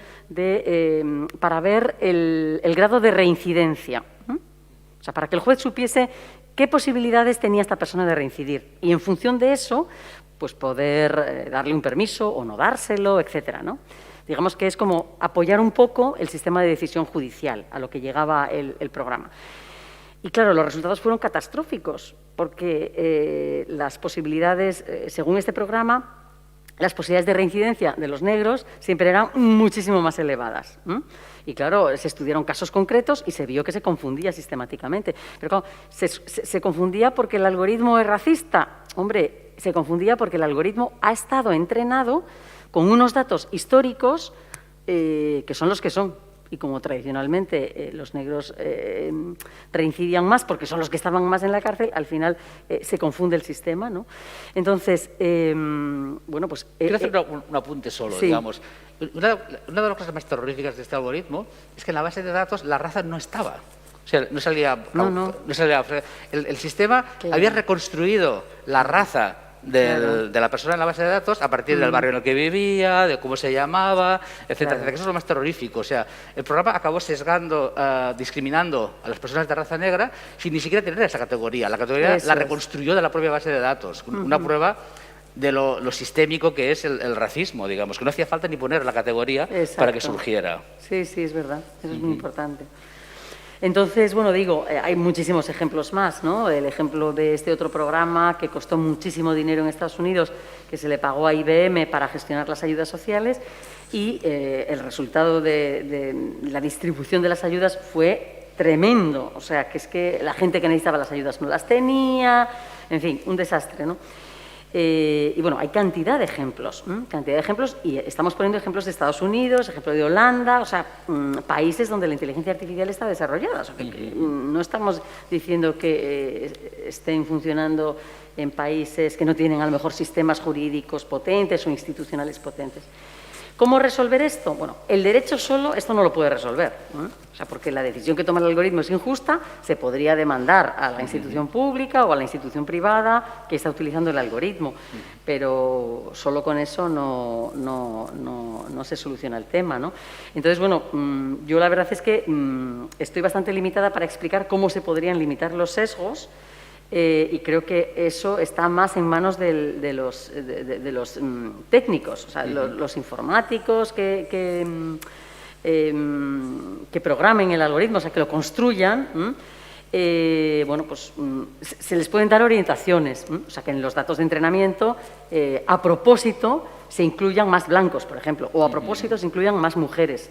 [SPEAKER 1] para ver el grado de reincidencia. O sea, para que el juez supiese qué posibilidades tenía esta persona de reincidir. Y en función de eso, pues poder darle un permiso o no dárselo, etcétera, ¿no? Digamos que es como apoyar un poco el sistema de decisión judicial a lo que llegaba el programa. Y claro, los resultados fueron catastróficos, porque las posibilidades, según este programa, las posibilidades de reincidencia de los negros siempre eran muchísimo más elevadas. Y claro, se estudiaron casos concretos y se vio que se confundía sistemáticamente. Pero claro, se confundía porque el algoritmo es racista. Hombre, se confundía porque el algoritmo ha estado entrenado con unos datos históricos que son los que son. Y como tradicionalmente los negros reincidían más porque son los que estaban más en la cárcel, al final se confunde el sistema, ¿no? Entonces, bueno, pues...
[SPEAKER 2] Quiero hacer un apunte solo,
[SPEAKER 1] sí.
[SPEAKER 2] digamos. Una de las cosas más terroríficas de este algoritmo es que en la base de datos la raza no estaba. O sea, no salía...
[SPEAKER 1] No
[SPEAKER 2] salía el sistema
[SPEAKER 1] claro.
[SPEAKER 2] había reconstruido la raza de la persona en la base de datos a partir del barrio en el que vivía, de cómo se llamaba, etcétera, etcétera. Eso es lo más terrorífico. O sea, el programa acabó sesgando, discriminando a las personas de raza negra sin ni siquiera tener esa categoría. La categoría la reconstruyó de la propia base de datos. Una prueba de lo sistémico que es el racismo, digamos, que no hacía falta ni poner la categoría para que surgiera.
[SPEAKER 1] Sí, sí, es verdad. Eso es muy importante. Entonces, bueno, digo, hay muchísimos ejemplos más, ¿no? El ejemplo de este otro programa que costó muchísimo dinero en Estados Unidos, que se le pagó a IBM para gestionar las ayudas sociales y el resultado de la distribución de las ayudas fue tremendo. O sea, que es que la gente que necesitaba las ayudas no las tenía, en fin, un desastre, ¿no? Y bueno, hay cantidad de ejemplos, y estamos poniendo ejemplos de Estados Unidos, ejemplo de Holanda, o sea, países donde la inteligencia artificial está desarrollada. O sea, que no estamos diciendo que estén funcionando en países que no tienen a lo mejor sistemas jurídicos potentes o institucionales potentes. ¿Cómo resolver esto? Bueno, el derecho solo esto no lo puede resolver, o sea, porque la decisión que toma el algoritmo es injusta, se podría demandar a la institución pública o a la institución privada que está utilizando el algoritmo, pero solo con eso no se soluciona el tema, ¿no? Entonces, bueno, yo la verdad es que estoy bastante limitada para explicar cómo se podrían limitar los sesgos. Y creo que eso está más en manos de los técnicos, o sea, los informáticos que programen el algoritmo, o sea, que lo construyan. Bueno, pues se les pueden dar orientaciones, o sea, que en los datos de entrenamiento, a propósito, se incluyan más blancos, por ejemplo, o a propósito se incluyan más mujeres.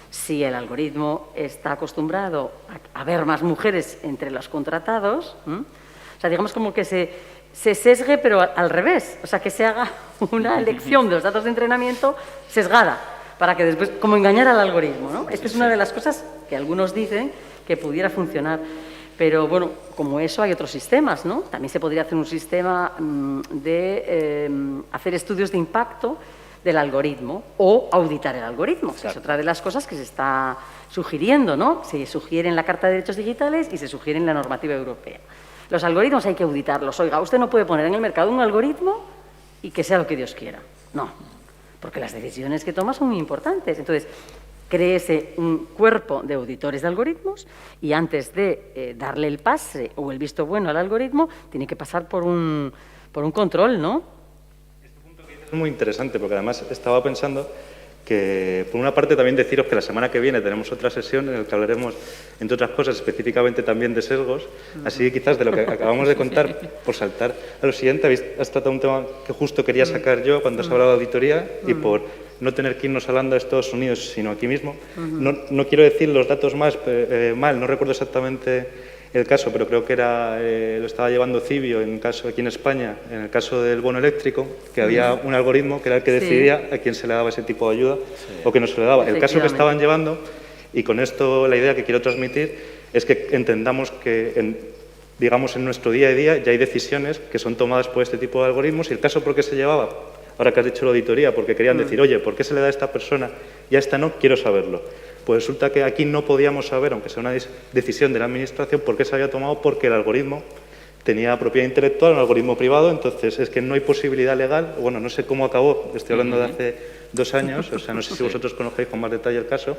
[SPEAKER 1] Si el algoritmo está acostumbrado a ver más mujeres entre los contratados, o sea, digamos como que se sesgue, pero al revés. O sea, que se haga una elección de los datos de entrenamiento sesgada, para que después, como engañar al algoritmo, ¿no? Esta es una de las cosas que algunos dicen que pudiera funcionar. Pero, bueno, como eso hay otros sistemas, ¿no? También se podría hacer un sistema de hacer estudios de impacto del algoritmo o auditar el algoritmo. Claro. Es otra de las cosas que se está sugiriendo, ¿no? Se sugiere en la Carta de Derechos Digitales y se sugiere en la normativa europea. Los algoritmos hay que auditarlos. Oiga, usted no puede poner en el mercado un algoritmo y que sea lo que Dios quiera. No, porque las decisiones que toma son muy importantes. Entonces, créese un cuerpo de auditores de algoritmos y antes de darle el pase o el visto bueno al algoritmo, tiene que pasar por un control, ¿no?
[SPEAKER 3] Este punto que dices es muy interesante, porque además estaba pensando que, por una parte, también deciros que la semana que viene tenemos otra sesión en la que hablaremos, entre otras cosas, específicamente también de sesgos. Así, quizás, de lo que acabamos de contar, por saltar a lo siguiente, has tratado un tema que justo quería sacar yo cuando has hablado de auditoría y por no tener que irnos hablando de Estados Unidos, sino aquí mismo. No quiero decir los datos mal, no recuerdo exactamente el caso, pero creo que lo estaba llevando Cibio en el caso aquí en España, en el caso del bono eléctrico, que había un algoritmo que era el que decidía a quién se le daba ese tipo de ayuda o que no se le daba. El caso que estaban llevando, y con esto la idea que quiero transmitir, es que entendamos que digamos en nuestro día a día ya hay decisiones que son tomadas por este tipo de algoritmos, y el caso por qué se llevaba, ahora que has dicho la auditoría, porque querían decir, oye, ¿por qué se le da a esta persona y a esta no? Quiero saberlo. Pues resulta que aquí no podíamos saber, aunque sea una decisión de la Administración, por qué se había tomado, porque el algoritmo tenía propiedad intelectual, un algoritmo privado, entonces es que no hay posibilidad legal, bueno, no sé cómo acabó, estoy hablando de hace 2 años, o sea, no sé si vosotros conocéis con más detalle el caso,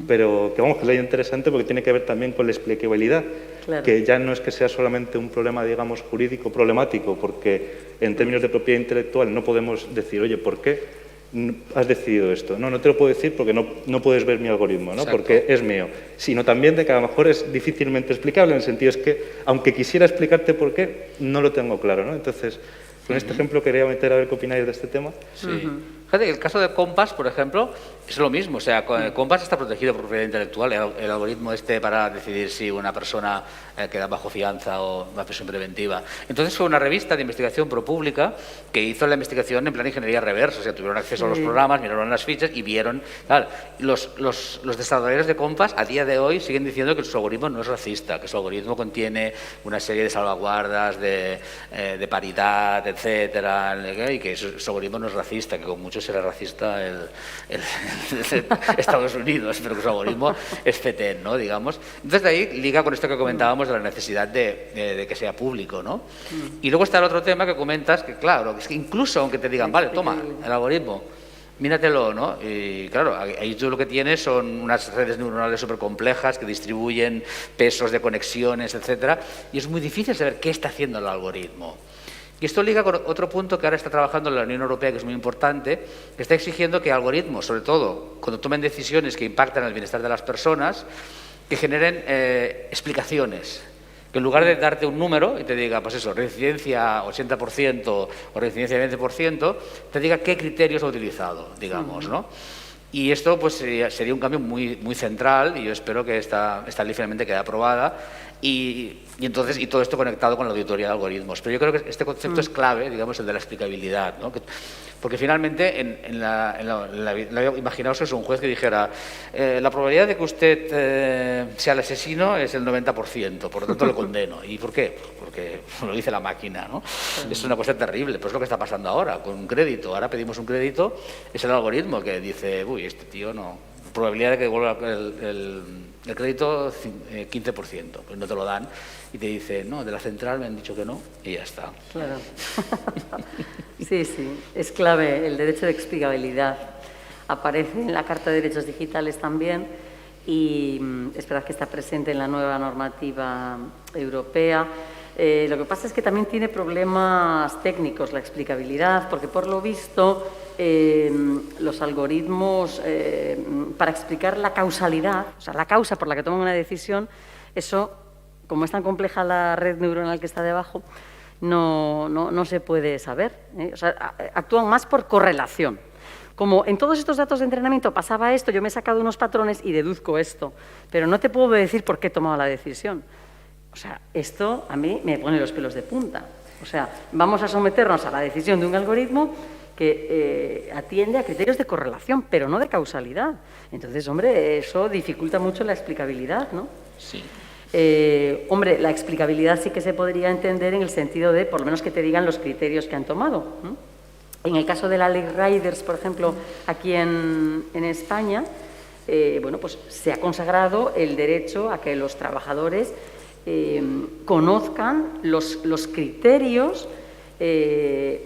[SPEAKER 3] pero que vamos, que es ley interesante porque tiene que ver también con la explicabilidad,
[SPEAKER 1] claro.
[SPEAKER 3] que ya no es que sea solamente un problema, digamos, jurídico problemático, porque en términos de propiedad intelectual no podemos decir, oye, ¿por qué has decidido esto? No te lo puedo decir porque no puedes ver mi algoritmo, ¿no? Porque es mío. Sino también de que a lo mejor es difícilmente explicable, en el sentido es que, aunque quisiera explicarte por qué, no lo tengo claro, ¿no? Entonces, con este ejemplo quería meter a ver qué opináis de este tema.
[SPEAKER 2] Sí. Fíjate, el caso de Compass, por ejemplo, es lo mismo. O sea, Compass está protegido por propiedad intelectual. El algoritmo para decidir si una persona queda bajo fianza o bajo prisión preventiva. Entonces fue una revista de investigación propública que hizo la investigación en plan ingeniería reversa. O sea, tuvieron acceso a los programas, miraron las fichas y vieron... Claro, los desarrolladores de Compass a día de hoy siguen diciendo que su algoritmo no es racista, que su algoritmo contiene una serie de salvaguardas de paridad, etcétera, y que su algoritmo no es racista, que con mucho será racista el Estados Unidos, pero que su algoritmo es FETEN, ¿no? Digamos. Entonces, de ahí liga con esto que comentábamos de la necesidad de que sea público, ¿no? Y luego está el otro tema que comentas, que claro, es que incluso aunque te digan, vale, toma, el algoritmo, míratelo, ¿no? Y claro, ahí tú lo que tienes son unas redes neuronales súper complejas que distribuyen pesos de conexiones, etcétera, y es muy difícil saber qué está haciendo el algoritmo. Y esto liga con otro punto que ahora está trabajando la Unión Europea, que es muy importante, que está exigiendo que algoritmos, sobre todo cuando tomen decisiones que impactan en el bienestar de las personas, que generen explicaciones. Que en lugar de darte un número y te diga, pues eso, reincidencia 80% o reincidencia 20%, te diga qué criterios ha utilizado, digamos, ¿no? Y esto pues sería un cambio muy central y yo espero que esta ley finalmente quede aprobada y todo esto conectado con la auditoría de algoritmos. Pero yo creo que este concepto es clave, digamos, el de la explicabilidad, ¿no? Porque finalmente, imaginaos que es un juez que dijera la probabilidad de que usted sea el asesino es el 90%, por lo tanto lo condeno. ¿Y por qué? Porque lo dice la máquina, ¿no? Es una cosa terrible, pero es lo que está pasando ahora, con un crédito. Ahora pedimos un crédito, es el algoritmo que dice, uy, este tío no... Probabilidad de que devuelva el crédito 15%, pues no te lo dan y te dice, no, de la central me han dicho que no y ya está.
[SPEAKER 1] Claro. Sí, es clave el derecho de explicabilidad. Aparece en la Carta de Derechos Digitales también y esperad que está presente en la nueva normativa europea. Lo que pasa es que también tiene problemas técnicos la explicabilidad, porque por lo visto los algoritmos, para explicar la causalidad, o sea, la causa por la que toman una decisión, eso, como es tan compleja la red neuronal que está debajo, no se puede saber, ¿eh? O sea, actúan más por correlación. Como en todos estos datos de entrenamiento pasaba esto, yo me he sacado unos patrones y deduzco esto, pero no te puedo decir por qué he tomado la decisión. O sea, esto a mí me pone los pelos de punta. O sea, vamos a someternos a la decisión de un algoritmo que atiende a criterios de correlación, pero no de causalidad. Entonces, hombre, eso dificulta mucho la explicabilidad, ¿no?
[SPEAKER 2] Sí.
[SPEAKER 1] Hombre, la explicabilidad sí que se podría entender en el sentido de, por lo menos, que te digan los criterios que han tomado, ¿no? En el caso de la ley Riders, por ejemplo, aquí en España, bueno, pues se ha consagrado el derecho a que los trabajadores conozcan los criterios que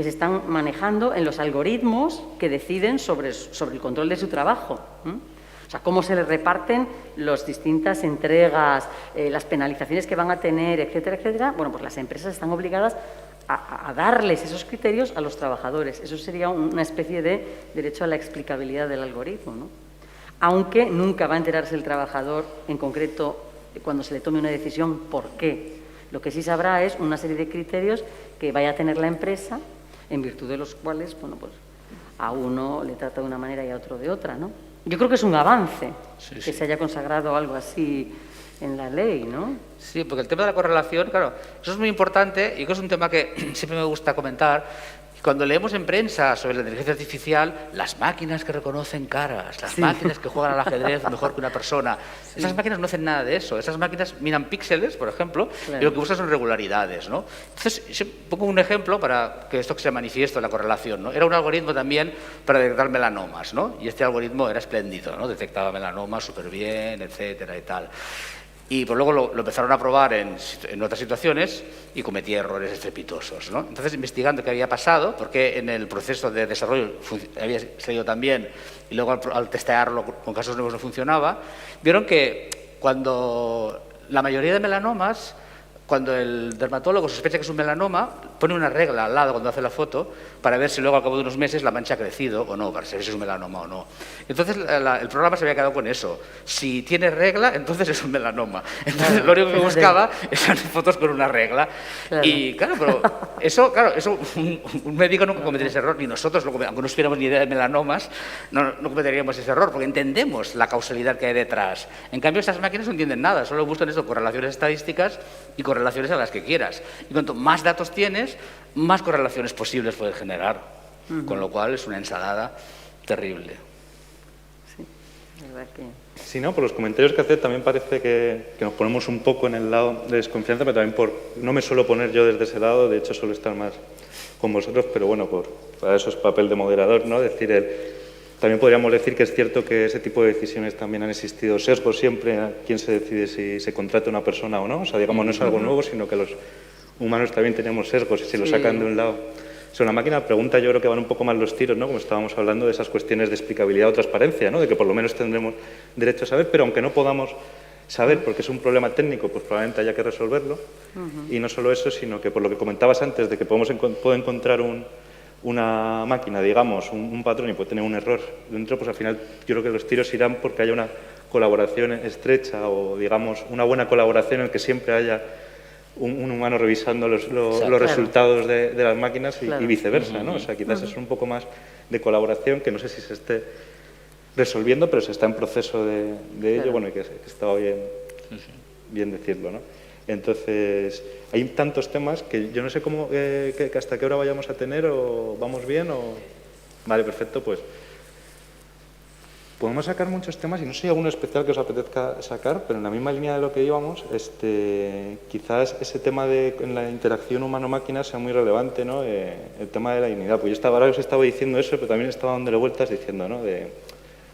[SPEAKER 1] se están manejando en los algoritmos que deciden sobre el control de su trabajo. O sea, cómo se les reparten las distintas entregas, las penalizaciones que van a tener, etcétera, etcétera. Bueno, pues las empresas están obligadas a darles esos criterios a los trabajadores. Eso sería una especie de derecho a la explicabilidad del algoritmo, ¿no? Aunque nunca va a enterarse el trabajador en concreto cuando se le tome una decisión, ¿por qué? Lo que sí sabrá es una serie de criterios que vaya a tener la empresa, en virtud de los cuales, bueno, pues a uno le trata de una manera y a otro de otra, ¿no? Yo creo que es un avance que se haya consagrado algo así en la ley, ¿no?
[SPEAKER 2] Sí, porque el tema de la correlación, claro, eso es muy importante y que es un tema que siempre me gusta comentar. Cuando leemos en prensa sobre la inteligencia artificial, las máquinas que reconocen caras, las máquinas que juegan al ajedrez mejor que una persona, esas máquinas no hacen nada de eso. Esas máquinas miran píxeles, por ejemplo, y lo que buscan son regularidades, ¿no? Entonces, pongo un ejemplo para que esto sea manifiesto, la correlación, ¿no? Era un algoritmo también para detectar melanomas, ¿no? Y este algoritmo era espléndido, ¿no? Detectaba melanomas súper bien, etcétera y tal. Y pues luego lo empezaron a probar en otras situaciones y cometía errores estrepitosos, ¿no? Entonces, investigando qué había pasado, porque en el proceso de desarrollo había salido tan bien y luego al testearlo con casos nuevos no funcionaba, vieron que cuando la mayoría de melanomas, cuando el dermatólogo sospecha que es un melanoma, pone una regla al lado cuando hace la foto para ver si luego al cabo de unos meses la mancha ha crecido o no, para saber si es un melanoma o no. Entonces el programa se había quedado con eso. Si tiene regla, entonces es un melanoma. Entonces
[SPEAKER 1] claro,
[SPEAKER 2] lo único que buscaba eran fotos con una regla.
[SPEAKER 1] Claro.
[SPEAKER 2] Y claro, pero eso un médico nunca cometería ese error, ni nosotros, aunque no tuviéramos ni idea de melanomas, no cometeríamos ese error, porque entendemos la causalidad que hay detrás. En cambio, estas máquinas no entienden nada, solo buscan eso, correlaciones estadísticas y correlaciones a las que quieras. Y cuanto más datos tienes, más correlaciones posibles puedes generar. Con lo cual es una ensalada terrible.
[SPEAKER 1] Sí, la verdad que...
[SPEAKER 3] Sí, ¿no? Por los comentarios que hace también parece que nos ponemos un poco en el lado de desconfianza, pero también no me suelo poner yo desde ese lado, de hecho suelo estar más con vosotros, pero bueno, para eso es papel de moderador, ¿no? También podríamos decir que es cierto que ese tipo de decisiones también han existido sesgos siempre a quién se decide si se contrata una persona o no. O sea, digamos, no es algo nuevo, sino que los humanos también tenemos sesgos y si lo sacan de un lado. Sobre la máquina, pregunta, yo creo que van un poco más los tiros, ¿no? Como estábamos hablando de esas cuestiones de explicabilidad o transparencia, ¿no? De que por lo menos tendremos derecho a saber, pero aunque no podamos saber porque es un problema técnico, pues probablemente haya que resolverlo. Y no solo eso, sino que por lo que comentabas antes, de que puedo encontrar una máquina, digamos, un patrón y puede tener un error dentro, pues al final yo creo que los tiros irán porque haya una colaboración estrecha o, digamos, una buena colaboración en la que siempre haya un humano revisando los resultados de las máquinas y viceversa, ¿no? O sea, quizás es un poco más de colaboración que no sé si se esté resolviendo, pero se está en proceso de ello, bueno, y que estaba bien decirlo, ¿no? Entonces, hay tantos temas que yo no sé cómo, que hasta qué hora vayamos a tener, o vamos bien, o... Vale, perfecto, pues podemos sacar muchos temas y no sé si hay alguno especial que os apetezca sacar, pero en la misma línea de lo que íbamos, quizás ese tema en la interacción humano-máquina sea muy relevante, ¿no? El tema de la dignidad. Pues yo ahora os estaba diciendo eso, pero también estaba dándole vueltas diciendo, ¿no?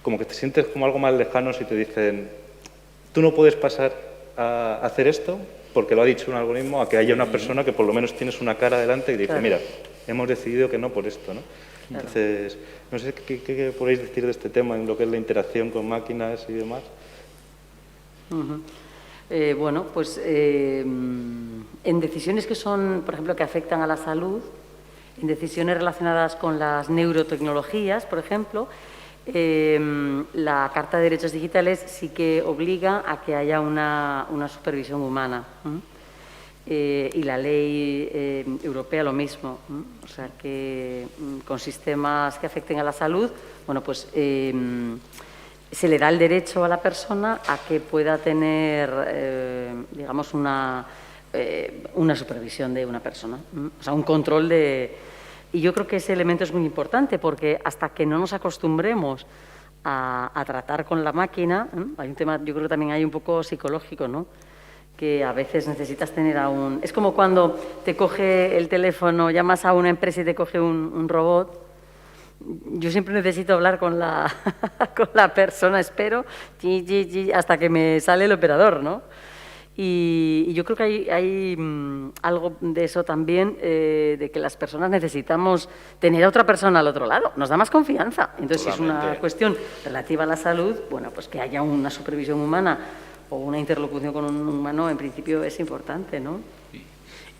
[SPEAKER 3] Como que te sientes como algo más lejano si te dicen, tú no puedes pasar a hacer esto porque lo ha dicho un algoritmo, a que haya una persona que por lo menos tienes una cara delante y dice,
[SPEAKER 1] claro,
[SPEAKER 3] mira, hemos decidido que no por esto, ¿no?
[SPEAKER 1] Claro.
[SPEAKER 3] Entonces, no sé qué podéis decir de este tema en lo que es la interacción con máquinas y demás.
[SPEAKER 1] Bueno, pues en decisiones que son, por ejemplo, que afectan a la salud, en decisiones relacionadas con las neurotecnologías, por ejemplo, la Carta de Derechos Digitales sí que obliga a que haya una supervisión humana. Y la ley europea lo mismo. O sea, que con sistemas que afecten a la salud, bueno, pues se le da el derecho a la persona a que pueda tener, digamos, una supervisión de una persona. O sea, un control de... Y yo creo que ese elemento es muy importante porque hasta que no nos acostumbremos a tratar con la máquina, hay un tema, yo creo que también hay un poco psicológico, ¿no? Que a veces necesitas tener a un... Es como cuando te coge el teléfono, llamas a una empresa y te coge un robot. Yo siempre necesito hablar con la persona, espero, hasta que me sale el operador, ¿no? Y yo creo que hay algo de eso también, de que las personas necesitamos tener a otra persona al otro lado. Nos da más confianza. Entonces, si es una cuestión relativa a la salud, bueno, pues que haya una supervisión humana o una interlocución con un humano, en principio es importante, ¿no?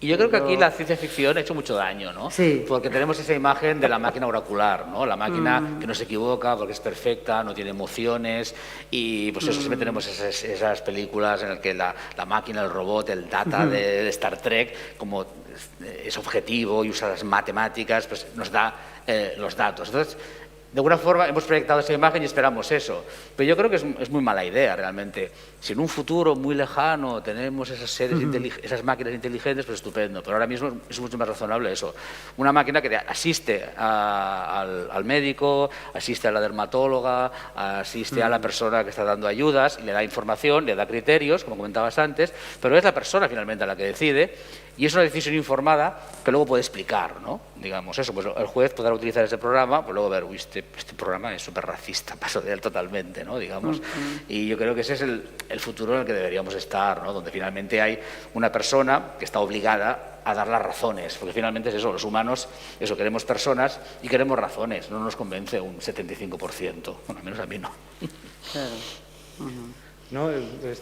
[SPEAKER 2] Y yo creo que aquí la ciencia ficción ha hecho mucho daño, ¿no?
[SPEAKER 1] Sí.
[SPEAKER 2] Porque tenemos esa imagen de la máquina oracular, ¿no? La máquina que no se equivoca porque es perfecta, no tiene emociones y pues eso, siempre tenemos esas películas en las que la máquina, el robot, el data de Star Trek, como es objetivo y usa las matemáticas, pues nos da los datos. Entonces, de alguna forma hemos proyectado esa imagen y esperamos eso. Pero yo creo que es muy mala idea realmente. Si en un futuro muy lejano tenemos esas máquinas inteligentes, pues estupendo. Pero ahora mismo es mucho más razonable eso. Una máquina que asiste al médico, asiste a la dermatóloga, asiste a la persona que está dando ayudas, y le da información, le da criterios, como comentabas antes, pero es la persona finalmente la que decide. Y es una decisión informada que luego puede explicar, ¿no? Digamos eso, pues el juez podrá utilizar ese programa, pues luego ver, uy, este programa es súper racista, paso de él totalmente, ¿no? Digamos. Y yo creo que ese es el futuro en el que deberíamos estar, ¿no? Donde finalmente hay una persona que está obligada a dar las razones, porque finalmente es eso, los humanos, eso, queremos personas y queremos razones, no nos convence un 75%, bueno, al menos a mí no.
[SPEAKER 1] Claro.
[SPEAKER 3] No,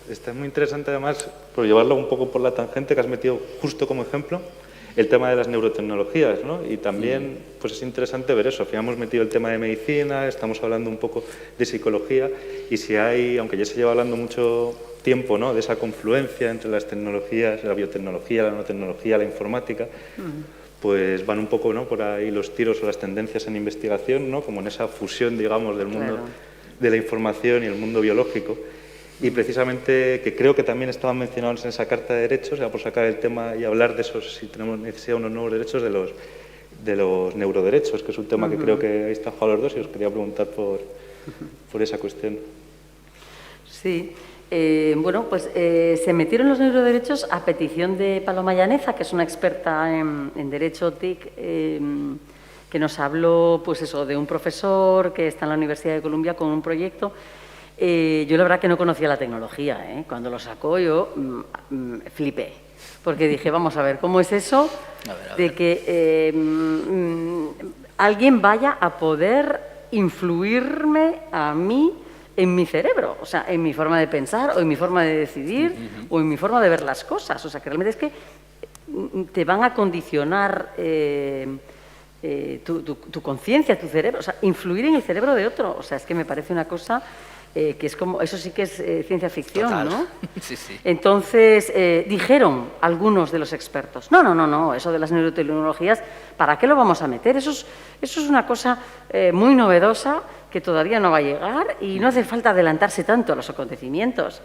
[SPEAKER 3] está muy interesante además, por llevarlo un poco por la tangente que has metido justo como ejemplo, el tema de las neurotecnologías, ¿no? Y también pues es interesante ver eso. Al final hemos metido el tema de medicina, estamos hablando un poco de psicología y si hay, aunque ya se lleva hablando mucho tiempo, ¿no?, de esa confluencia entre las tecnologías, la biotecnología, la nanotecnología, la informática, pues van un poco, ¿no?, por ahí los tiros o las tendencias en investigación, ¿no?, como en esa fusión, digamos, del mundo de la información y el mundo biológico. Y precisamente, que creo que también estaban mencionados en esa Carta de Derechos, ya por sacar el tema y hablar de esos, si tenemos necesidad de unos nuevos derechos, de los neuroderechos, que es un tema que creo que ahí está jugado los dos y os quería preguntar por esa cuestión.
[SPEAKER 1] Sí. Bueno, pues se metieron los neuroderechos a petición de Paloma Llaneza, que es una experta en Derecho TIC, que nos habló, pues eso, de un profesor que está en la Universidad de Columbia con un proyecto. Yo la verdad que no conocía la tecnología, Cuando lo sacó yo flipé, porque dije, vamos a ver, ¿cómo es eso de que alguien vaya a poder influirme a mí en mi cerebro? O sea, en mi forma de pensar o en mi forma de decidir o en mi forma de ver las cosas. O sea, que realmente es que te van a condicionar tu conciencia, tu cerebro, o sea, influir en el cerebro de otro. O sea, es que me parece una cosa que es como, eso sí que es ciencia ficción,
[SPEAKER 2] Total.
[SPEAKER 1] ¿no?
[SPEAKER 2] Sí, sí.
[SPEAKER 1] Entonces, dijeron algunos de los expertos, no, eso de las neurotecnologías, ¿para qué lo vamos a meter? Eso es una cosa muy novedosa que todavía no va a llegar y no hace falta adelantarse tanto a los acontecimientos.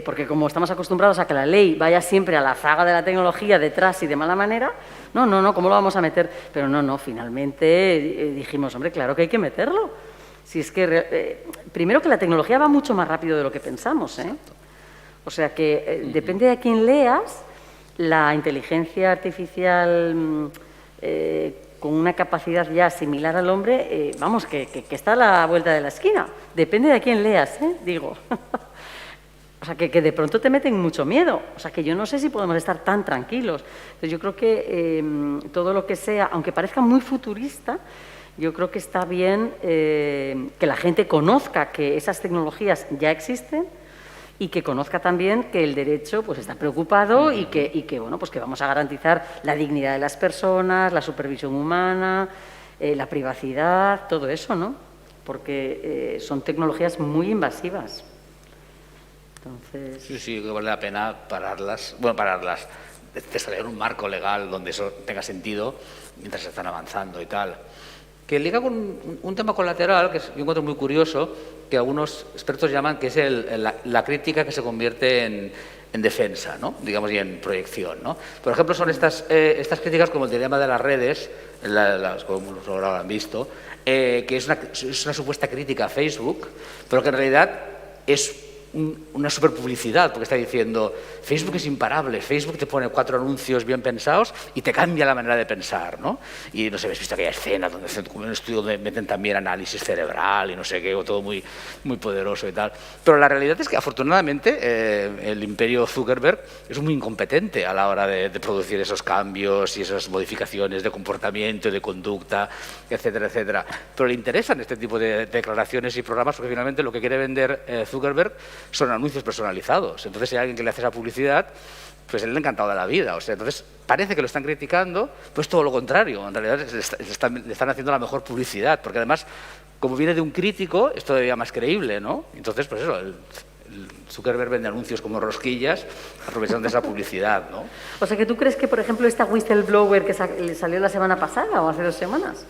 [SPEAKER 1] Porque como estamos acostumbrados a que la ley vaya siempre a la zaga de la tecnología detrás y de mala manera, no, ¿cómo lo vamos a meter? Pero no, finalmente dijimos, hombre, claro que hay que meterlo. Si es que, primero que la tecnología va mucho más rápido de lo que pensamos, O sea que depende de quién leas, la inteligencia artificial con una capacidad ya similar al hombre, vamos, que está a la vuelta de la esquina. Depende de quién leas, digo. O sea, que de pronto te meten mucho miedo. O sea, que yo no sé si podemos estar tan tranquilos. Entonces, yo creo que todo lo que sea, aunque parezca muy futurista, yo creo que está bien que la gente conozca que esas tecnologías ya existen y que conozca también que el derecho pues está preocupado y que bueno, pues que vamos a garantizar la dignidad de las personas, la supervisión humana, la privacidad, todo eso, ¿no? Porque son tecnologías muy invasivas. Entonces...
[SPEAKER 2] Sí, que vale la pena pararlas, desarrollar un marco legal donde eso tenga sentido mientras se están avanzando y tal. Que liga con un tema colateral que yo encuentro muy curioso, que algunos expertos llaman que es la crítica que se convierte en defensa, ¿no? Digamos, y en proyección, ¿no? Por ejemplo, son estas críticas como el dilema de las redes, como lo habrán visto, que es una supuesta crítica a Facebook, pero que en realidad es una superpublicidad, porque está diciendo Facebook es imparable, Facebook te pone 4 anuncios bien pensados y te cambia la manera de pensar, ¿no? Y no sé, habéis visto aquella escena donde hacen como un estudio donde meten también análisis cerebral y no sé qué, todo muy, muy poderoso y tal. Pero la realidad es que afortunadamente el imperio Zuckerberg es muy incompetente a la hora de producir esos cambios y esas modificaciones de comportamiento, de conducta, etcétera, etcétera. Pero le interesan este tipo de declaraciones y programas porque finalmente lo que quiere vender Zuckerberg son anuncios personalizados. Entonces, si hay alguien que le hace esa publicidad, pues él le ha encantado de la vida. O sea, entonces parece que lo están criticando, pues todo lo contrario. En realidad le están haciendo la mejor publicidad, porque además, como viene de un crítico, es todavía más creíble, ¿no? Entonces, pues eso, el Zuckerberg vende anuncios como rosquillas, aprovechando esa publicidad, ¿no?
[SPEAKER 1] O sea, que tú crees que, por ejemplo, esta whistleblower que le salió la semana pasada o hace 2 semanas,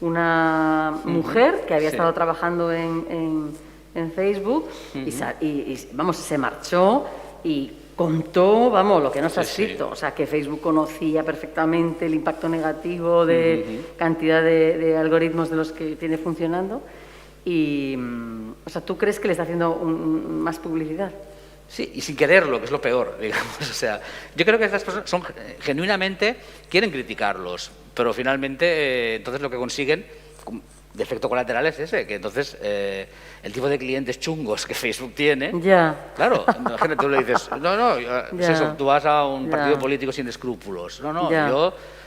[SPEAKER 1] una mujer que había estado trabajando en Facebook y vamos, se marchó y contó, vamos, lo que no está escrito. O sea, que Facebook conocía perfectamente el impacto negativo de cantidad de algoritmos de los que tiene funcionando y, o sea, ¿tú crees que le está haciendo más publicidad?
[SPEAKER 2] Sí, y sin quererlo, que es lo peor, digamos. O sea, yo creo que estas personas genuinamente quieren criticarlos, Pero finalmente, entonces lo que consiguen, de efecto colateral, es ese, que entonces el tipo de clientes chungos que Facebook tiene, claro, imagínate, tú le dices, no, es eso, tú vas a un partido político sin escrúpulos,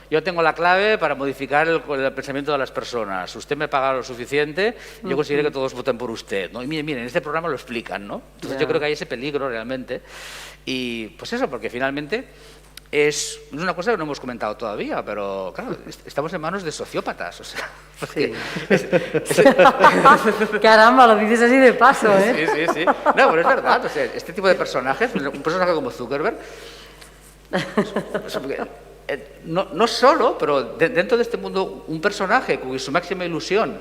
[SPEAKER 2] yo tengo la clave para modificar el pensamiento de las personas. Usted me paga lo suficiente, yo conseguiré que todos voten por usted, ¿no? Y miren, en este programa lo explican, ¿no? Entonces yo creo que hay ese peligro realmente. Y pues eso, porque finalmente es una cosa que no hemos comentado todavía, pero claro, estamos en manos de sociópatas, o sea...
[SPEAKER 1] Sí. Caramba, lo dices así de paso, ¿eh?
[SPEAKER 2] Sí. No, pero es verdad, o sea, este tipo de personajes, un personaje como Zuckerberg... No solo, pero dentro de este mundo, un personaje cuya su máxima ilusión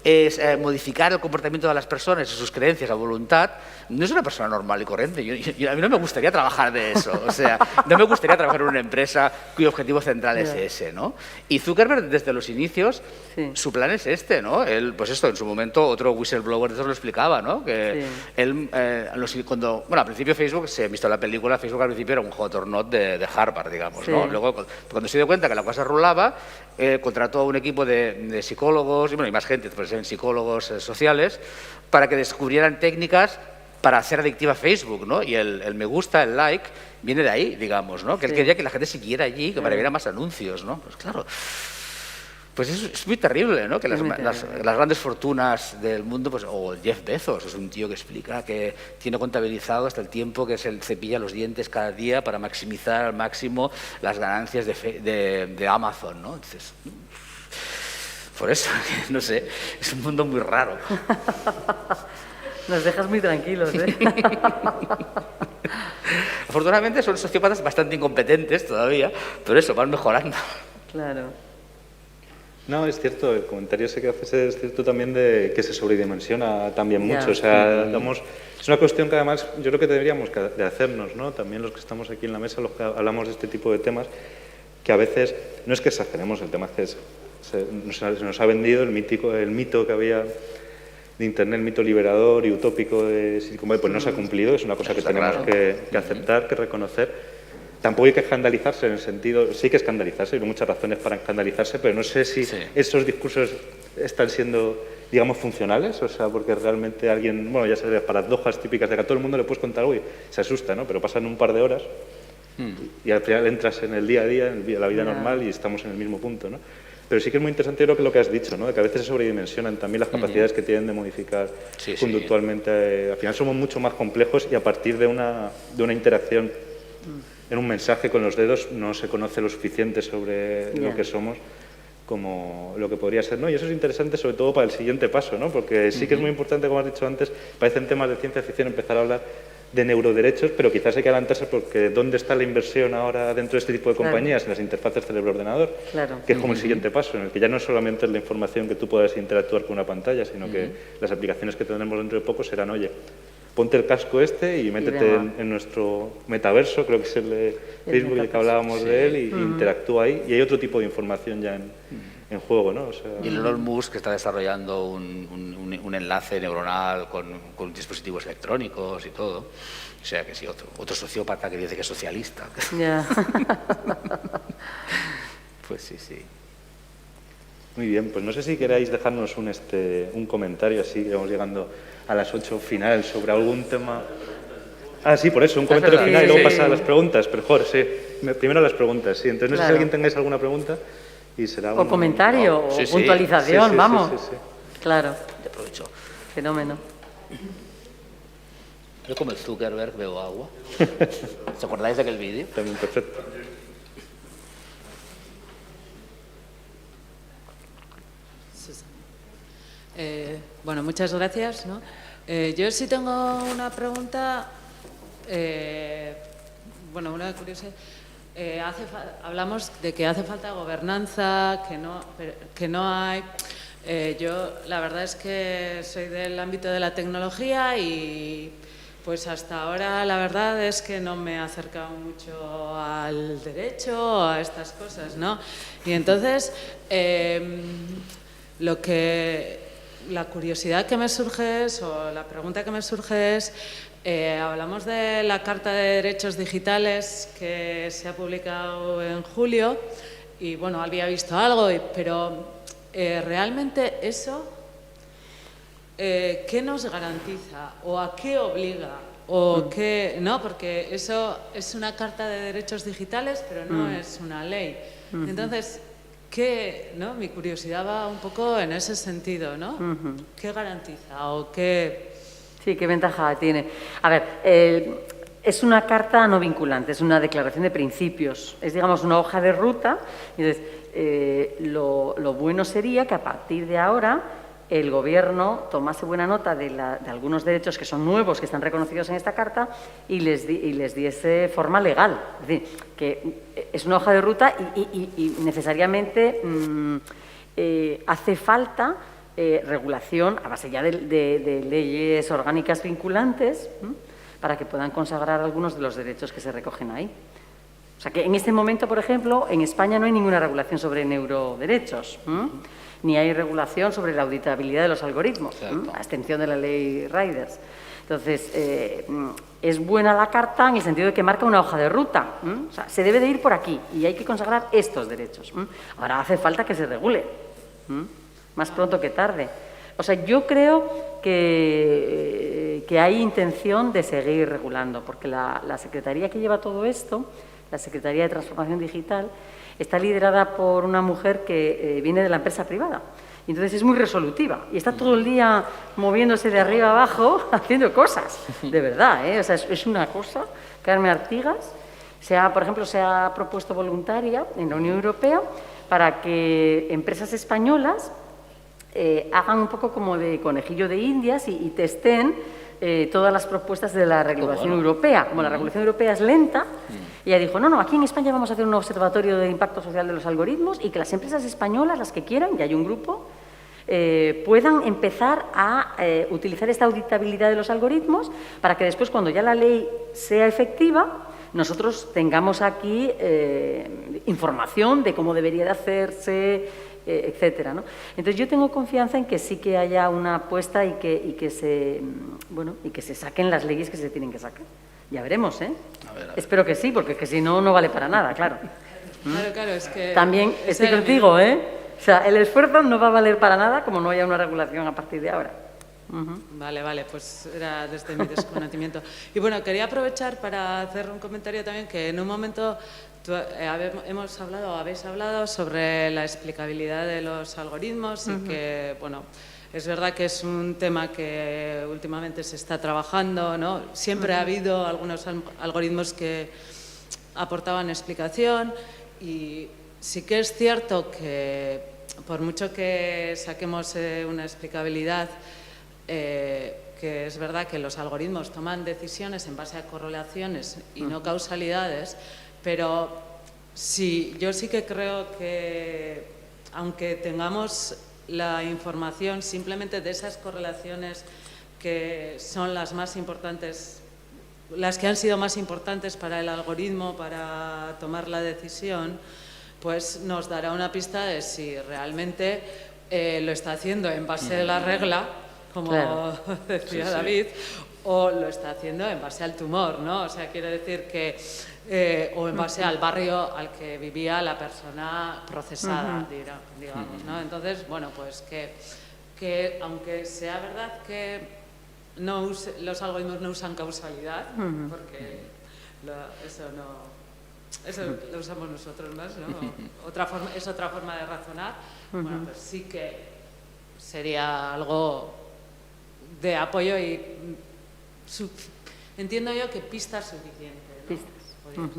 [SPEAKER 2] es modificar el comportamiento de las personas y sus creencias a voluntad, no es una persona normal y corriente. A mí no me gustaría trabajar de eso. O sea, no me gustaría trabajar en una empresa cuyo objetivo central es ese, ¿no? Y Zuckerberg, desde los inicios, su plan es este, ¿no? Él, pues esto, en su momento, otro whistleblower de eso lo explicaba, ¿no? Que él, al principio Facebook, se ha visto la película, Facebook al principio era un hot or not de Harvard, digamos, ¿no? Luego, cuando se dio cuenta que la cosa rulaba, contrató a un equipo de psicólogos, y más gente, pues en psicólogos sociales, para que descubrieran técnicas para hacer adictiva Facebook, ¿no? Y el me gusta, el like, viene de ahí, digamos, ¿no? Que él quería que la gente siguiera allí, que para ver más anuncios, ¿no? Pues claro, pues es muy terrible, ¿no? Que las grandes fortunas del mundo, pues, o Jeff Bezos, es un tío que explica que tiene contabilizado hasta el tiempo que se cepilla los dientes cada día para maximizar al máximo las ganancias de Amazon, ¿no? Entonces, por eso, no sé, es un mundo muy raro.
[SPEAKER 1] Nos dejas muy tranquilos, ¿eh?
[SPEAKER 2] Afortunadamente son sociópatas bastante incompetentes todavía, pero eso, van mejorando.
[SPEAKER 1] Claro.
[SPEAKER 3] No, es cierto, el comentario ese que haces es cierto también de que se sobredimensiona también mucho. O sea, es una cuestión que además yo creo que deberíamos de hacernos, ¿no? También los que estamos aquí en la mesa, los que hablamos de este tipo de temas, que a veces no es que exageremos, el tema es que se nos ha vendido el mito que había de Internet, el mito liberador y utópico de Silicon Valley, pues no se ha cumplido, es una cosa que tenemos que aceptar, que reconocer. Tampoco hay que escandalizarse en el sentido, sí que escandalizarse, hay muchas razones para escandalizarse, pero no sé si esos discursos están siendo, digamos, funcionales, o sea, porque realmente alguien, bueno, ya sabes, las paradojas típicas de que a todo el mundo le puedes contar, uy, se asusta, ¿no? Pero pasan un par de horas y al final entras en el día a día, en la vida normal y estamos en el mismo punto, ¿no? Pero sí que es muy interesante lo que has dicho, ¿no? De que a veces se sobredimensionan también las capacidades que tienen de modificar conductualmente. Al final somos mucho más complejos y a partir de una interacción en un mensaje con los dedos no se conoce lo suficiente sobre lo que somos como lo que podría ser, ¿no? Y eso es interesante sobre todo para el siguiente paso, ¿no? Porque sí que es muy importante, como has dicho antes, parecen temas de ciencia ficción empezar a hablar de neuroderechos, pero quizás hay que adelantarse porque ¿dónde está la inversión ahora dentro de este tipo de compañías? En las interfaces cerebro-ordenador, que es como el siguiente paso, en el que ya no solamente es la información que tú puedas interactuar con una pantalla, sino que las aplicaciones que tendremos dentro de poco serán, oye, ponte el casco este y métete en nuestro metaverso, creo que es el de Facebook, el que hablábamos de él, y interactúa ahí, y hay otro tipo de información ya en juego, ¿no? O sea,
[SPEAKER 2] y Elon Musk está desarrollando un enlace neuronal con dispositivos electrónicos y todo. O sea, que sí, otro sociópata que dice que es socialista. Pues sí.
[SPEAKER 3] Muy bien, pues no sé si queráis dejarnos un comentario así, que vamos llegando a las 8 final sobre algún tema. Ah, sí, por eso, un comentario final y luego pasar a las preguntas. Pero Jorge, sí, primero las preguntas, sí. Entonces no sé si alguien tengáis alguna pregunta y será
[SPEAKER 1] o comentario, o puntualización, vamos.
[SPEAKER 3] Sí.
[SPEAKER 1] Claro.
[SPEAKER 2] De provecho.
[SPEAKER 1] Fenómeno.
[SPEAKER 2] Yo como el Zuckerberg bebo agua. ¿Os acordáis de aquel vídeo?
[SPEAKER 3] También, perfecto.
[SPEAKER 4] Bueno, muchas gracias, ¿no? Yo sí tengo una pregunta, una curiosidad. Hablamos de que hace falta gobernanza, que no hay. Yo la verdad es que soy del ámbito de la tecnología y pues hasta ahora la verdad es que no me he acercado mucho al derecho, a estas cosas, ¿no? Y entonces la curiosidad que me surge es, o la pregunta que me surge es, hablamos de la Carta de Derechos Digitales que se ha publicado en julio. y bueno, había visto algo, pero realmente eso, ¿qué nos garantiza o a qué obliga? O qué, ¿no? Porque eso es una carta de derechos digitales, pero no es una ley. Entonces, ¿qué, no? Mi curiosidad va un poco en ese sentido, ¿no? ¿Qué garantiza o qué...?
[SPEAKER 1] Sí, ¿qué ventaja tiene? A ver, es una carta no vinculante, es una declaración de principios, es, digamos, una hoja de ruta. Entonces, lo bueno sería que a partir de ahora el Gobierno tomase buena nota de algunos derechos que son nuevos, que están reconocidos en esta carta, y les diese forma legal. Es decir, que es una hoja de ruta y necesariamente hace falta regulación a base ya de leyes orgánicas vinculantes para que puedan consagrar algunos de los derechos que se recogen ahí. O sea que en este momento, por ejemplo, en España no hay ninguna regulación sobre neuroderechos, ni hay regulación sobre la auditabilidad de los algoritmos, a excepción de la ley Riders. Entonces, es buena la carta en el sentido de que marca una hoja de ruta. O sea, se debe de ir por aquí y hay que consagrar estos derechos. Ahora hace falta que se regule, más pronto que tarde. O sea, yo creo que hay intención de seguir regulando, porque la Secretaría que lleva todo esto, la Secretaría de Transformación Digital, está liderada por una mujer que viene de la empresa privada. Y entonces es muy resolutiva y está todo el día moviéndose de arriba abajo haciendo cosas, de verdad, ¿eh? O sea, es una cosa. Carmen Artigas, por ejemplo, se ha propuesto voluntaria en la Unión Europea para que empresas españolas hagan un poco como de conejillo de indias y testen todas las propuestas de la regulación europea. Como la regulación europea es lenta, ella dijo, no, aquí en España vamos a hacer un observatorio de impacto social de los algoritmos y que las empresas españolas, las que quieran, y hay un grupo, puedan empezar a utilizar esta auditabilidad de los algoritmos para que después, cuando ya la ley sea efectiva, nosotros tengamos aquí información de cómo debería de hacerse, etcétera, ¿no? Entonces yo tengo confianza en que sí que haya una apuesta y que se saquen las leyes que se tienen que sacar. Ya veremos, ¿eh?
[SPEAKER 2] A ver.
[SPEAKER 1] Espero que sí, porque que si no, no vale para nada, claro.
[SPEAKER 4] Claro, es que...
[SPEAKER 1] También estoy contigo, ¿eh? O sea, el esfuerzo no va a valer para nada como no haya una regulación a partir de ahora.
[SPEAKER 4] Vale, pues era desde mi desconocimiento. Y bueno, quería aprovechar para hacer un comentario también, que en un momento habéis hablado sobre la explicabilidad de los algoritmos y que, bueno, es verdad que es un tema que últimamente se está trabajando, ¿no? Siempre ha habido algunos algoritmos que aportaban explicación y sí que es cierto que por mucho que saquemos una explicabilidad, que es verdad que los algoritmos toman decisiones en base a correlaciones y no causalidades, pero sí, yo sí que creo que aunque tengamos la información simplemente de esas correlaciones que son las más importantes, las que han sido más importantes para el algoritmo, para tomar la decisión, pues nos dará una pista de si realmente lo está haciendo en base a la regla, como decía David, o lo está haciendo en base al tumor, ¿no? O sea, quiere decir que o en base al barrio al que vivía la persona procesada, digamos, ¿no? Entonces, bueno, pues que aunque sea verdad que los algoritmos no usan causalidad, porque eso lo usamos nosotros más, ¿no? Es otra forma de razonar, bueno, pues sí que sería algo de apoyo y entiendo yo que pistas suficientes, ¿no?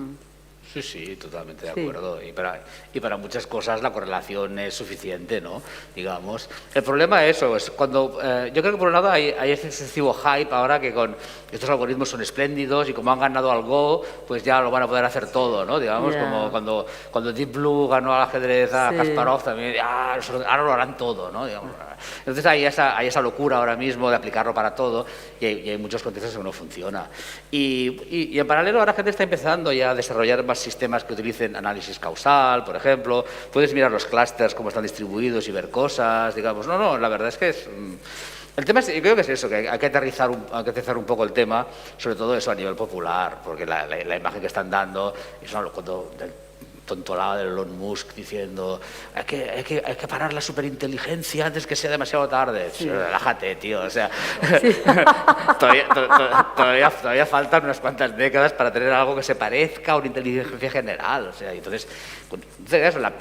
[SPEAKER 2] Sí, totalmente de acuerdo. Y para muchas cosas la correlación es suficiente, ¿no? Digamos. El problema es eso, es cuando... yo creo que por un lado hay ese excesivo hype ahora que con estos algoritmos son espléndidos y como han ganado al Go, pues ya lo van a poder hacer todo, ¿no? Digamos, como cuando Deep Blue ganó al ajedrez a Kasparov también, ahora lo harán todo, ¿no? Digamos. Entonces hay esa locura ahora mismo de aplicarlo para todo y hay muchos contextos que no funciona. Y en paralelo ahora la gente está empezando ya a desarrollar más sistemas que utilicen análisis causal, por ejemplo. Puedes mirar los clústeres, cómo están distribuidos y ver cosas, digamos. No, la verdad es que es... El tema yo creo que es eso, que hay que aterrizar un poco el tema, sobre todo eso a nivel popular, porque la imagen que están dando es una locura. tontolada de Elon Musk diciendo hay que parar la superinteligencia antes que sea demasiado tarde. Sí. Relájate, tío. O sea, sí. todavía faltan unas cuantas décadas para tener algo que se parezca a una inteligencia general. O sea, entonces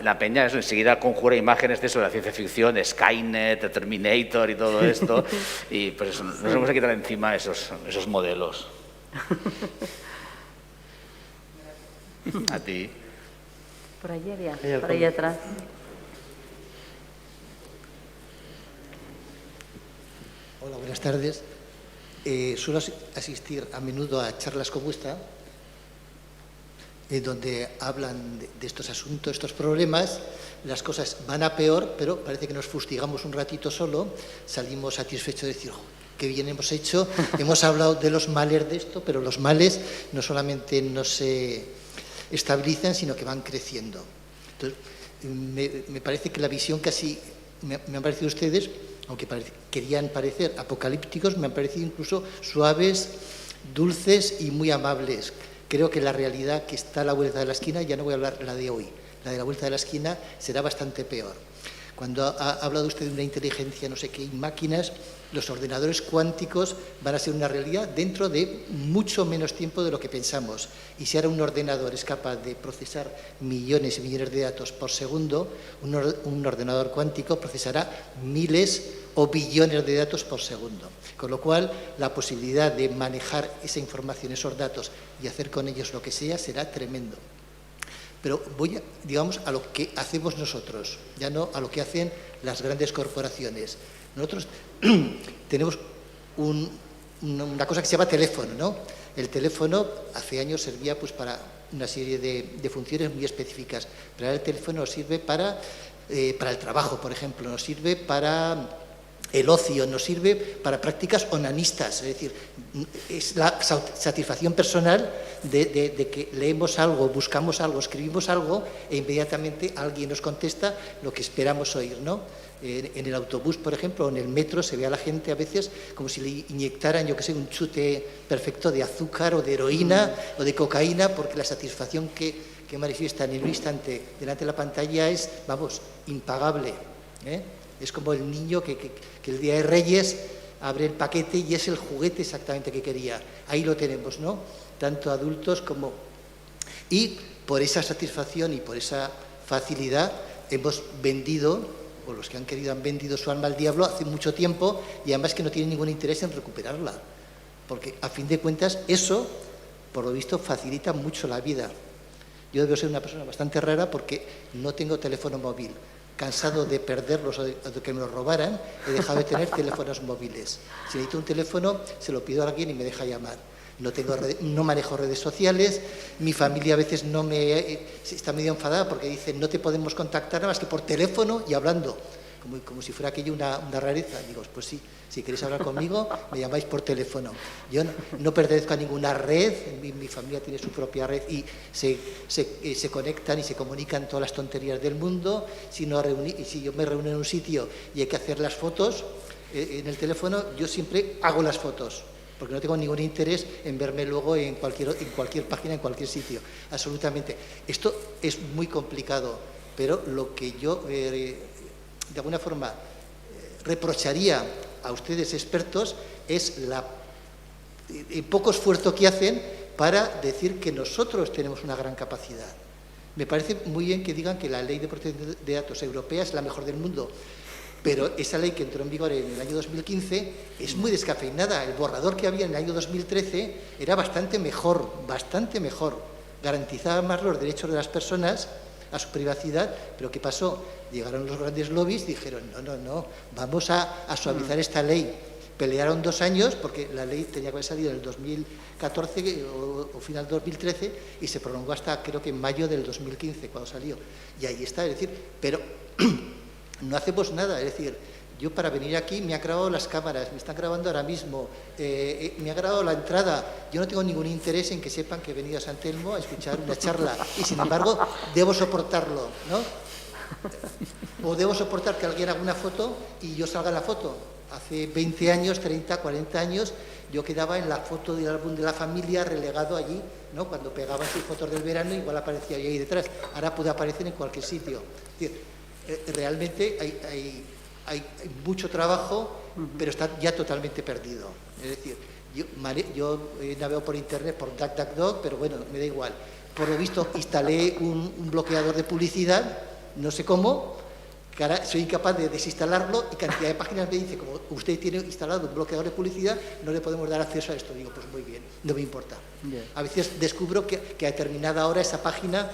[SPEAKER 2] la peña eso, enseguida conjura imágenes de eso, de la ciencia ficción, de Skynet, de Terminator y todo esto. Y pues eso, nos hemos de quitar encima esos modelos. A ti.
[SPEAKER 1] Por allí había, por ahí atrás.
[SPEAKER 5] Hola, buenas tardes. Suelo asistir a menudo a charlas como esta, donde hablan de estos asuntos, estos problemas. Las cosas van a peor, pero parece que nos fustigamos un ratito solo, salimos satisfechos de decir, qué bien hemos hecho, hemos hablado de los males de esto, pero los males no solamente no se estabilizan, sino que van creciendo. Entonces, me parece que la visión casi, me han parecido ustedes, aunque querían parecer apocalípticos, me han parecido incluso suaves, dulces y muy amables. Creo que la realidad que está a la vuelta de la esquina, ya no voy a hablar la de hoy, la de la vuelta de la esquina será bastante peor. Cuando ha hablado usted de una inteligencia, no sé qué, y máquinas, los ordenadores cuánticos van a ser una realidad dentro de mucho menos tiempo de lo que pensamos. Y si ahora un ordenador es capaz de procesar millones y millones de datos por segundo, un ordenador cuántico procesará miles o billones de datos por segundo. Con lo cual, la posibilidad de manejar esa información, esos datos y hacer con ellos lo que sea, será tremendo. Pero voy, digamos, a lo que hacemos nosotros, ya no a lo que hacen las grandes corporaciones. Nosotros tenemos una cosa que se llama teléfono, ¿no? El teléfono hace años servía pues para una serie de funciones muy específicas, pero ahora el teléfono nos sirve para el trabajo, por ejemplo, nos sirve para el ocio, nos sirve para prácticas onanistas, es decir, es la satisfacción personal de que leemos algo, buscamos algo, escribimos algo e inmediatamente alguien nos contesta lo que esperamos oír, ¿no? En el autobús, por ejemplo, o en el metro se ve a la gente a veces como si le inyectaran, yo que sé, un chute perfecto de azúcar o de heroína o de cocaína, porque la satisfacción que manifiestan en un instante delante de la pantalla es, vamos, impagable, ¿eh? Es como el niño que el día de Reyes abre el paquete y es el juguete exactamente que quería. Ahí lo tenemos, ¿no? Tanto adultos como... Y por esa satisfacción y por esa facilidad hemos vendido, o los que han querido han vendido su alma al diablo hace mucho tiempo, y además que no tienen ningún interés en recuperarla. Porque a fin de cuentas eso, por lo visto, facilita mucho la vida. Yo debo ser una persona bastante rara porque no tengo teléfono móvil. Cansado de perderlos o de que me los robaran, he dejado de tener teléfonos móviles. Si necesito un teléfono, se lo pido a alguien y me deja llamar. No manejo redes sociales, mi familia a veces está medio enfadada porque dicen no te podemos contactar nada más que por teléfono y hablando, como si fuera aquello una rareza. Digo, pues sí, si queréis hablar conmigo, me llamáis por teléfono. Yo no pertenezco a ninguna red, mi familia tiene su propia red y se conectan y se comunican todas las tonterías del mundo. Si yo me reúno en un sitio y hay que hacer las fotos en el teléfono, yo siempre hago las fotos, porque no tengo ningún interés en verme luego en cualquier página, en cualquier sitio. Absolutamente. Esto es muy complicado, pero lo que yo, de alguna forma, reprocharía a ustedes expertos es el poco esfuerzo que hacen para decir que nosotros tenemos una gran capacidad. Me parece muy bien que digan que la ley de protección de datos europea es la mejor del mundo, pero esa ley que entró en vigor en el año 2015 es muy descafeinada. El borrador que había en el año 2013 era bastante mejor, garantizaba más los derechos de las personas a su privacidad, pero ¿qué pasó? Llegaron los grandes lobbies y dijeron, no, vamos a suavizar esta ley. Pelearon 2 años, porque la ley tenía que haber salido en el 2014 o final del 2013, y se prolongó hasta, creo que en mayo del 2015, cuando salió. Y ahí está, es decir, pero no hacemos nada, es decir, yo para venir aquí me han grabado las cámaras, me están grabando ahora mismo, me ha grabado la entrada. Yo no tengo ningún interés en que sepan que he venido a San Telmo a escuchar una charla y, sin embargo, debo soportarlo, ¿no? O debo soportar que alguien haga una foto y yo salga en la foto. Hace 20 años, 30, 40 años, yo quedaba en la foto del álbum de la familia relegado allí ¿no? Cuando pegaban sus fotos del verano, igual aparecía ahí detrás. Ahora puede aparecer en cualquier sitio. Es decir, realmente hay mucho trabajo, pero está ya totalmente perdido. Es decir, yo navego por internet, por DuckDuckGo, pero bueno, me da igual. Por lo visto, instalé un bloqueador de publicidad, no sé cómo, que ahora soy incapaz de desinstalarlo y cantidad de páginas me dice, como usted tiene instalado un bloqueador de publicidad, no le podemos dar acceso a esto. Digo, pues muy bien, no me importa. Yeah. A veces descubro que a determinada hora esa página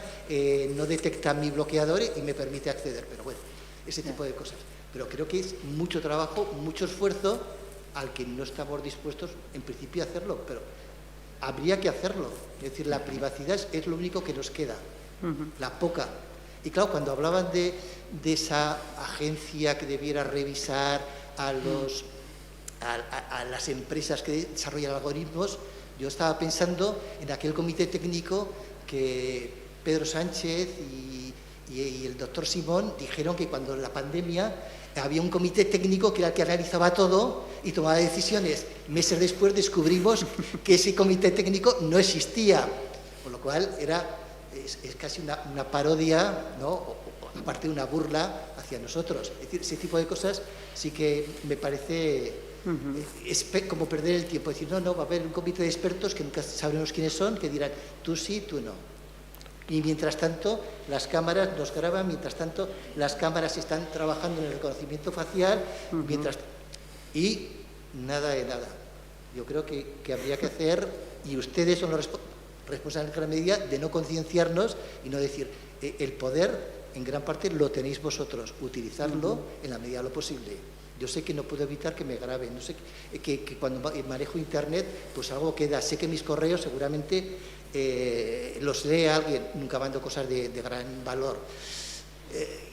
[SPEAKER 5] no detecta mi bloqueador y me permite acceder, pero bueno, ese tipo de cosas. Pero creo que es mucho trabajo, mucho esfuerzo al que no estamos dispuestos en principio a hacerlo, pero habría que hacerlo. Es decir, la privacidad es lo único que nos queda, la poca. Y claro, cuando hablaban de esa agencia que debiera revisar a las empresas que desarrollan algoritmos, yo estaba pensando en aquel comité técnico que Pedro Sánchez y el doctor Simón dijeron que cuando en la pandemia había un comité técnico que era el que analizaba todo y tomaba decisiones. Meses después descubrimos que ese comité técnico no existía, con lo cual es casi una parodia, ¿no? Aparte de una burla hacia nosotros. Es decir, ese tipo de cosas sí que me parece es como perder el tiempo. Es decir, no, va a haber un comité de expertos que nunca sabremos quiénes son, que dirán tú sí, tú no. Y mientras tanto, las cámaras nos graban, mientras tanto, las cámaras están trabajando en el reconocimiento facial, y nada de nada. Yo creo que habría que hacer, y ustedes son los responsables en gran medida, de no concienciarnos y no decir, el poder en gran parte lo tenéis vosotros, utilizarlo en la medida de lo posible. Yo sé que no puedo evitar que me graben, no sé que cuando manejo internet, pues algo queda. Sé que mis correos seguramente los lee alguien, nunca mando cosas de gran valor.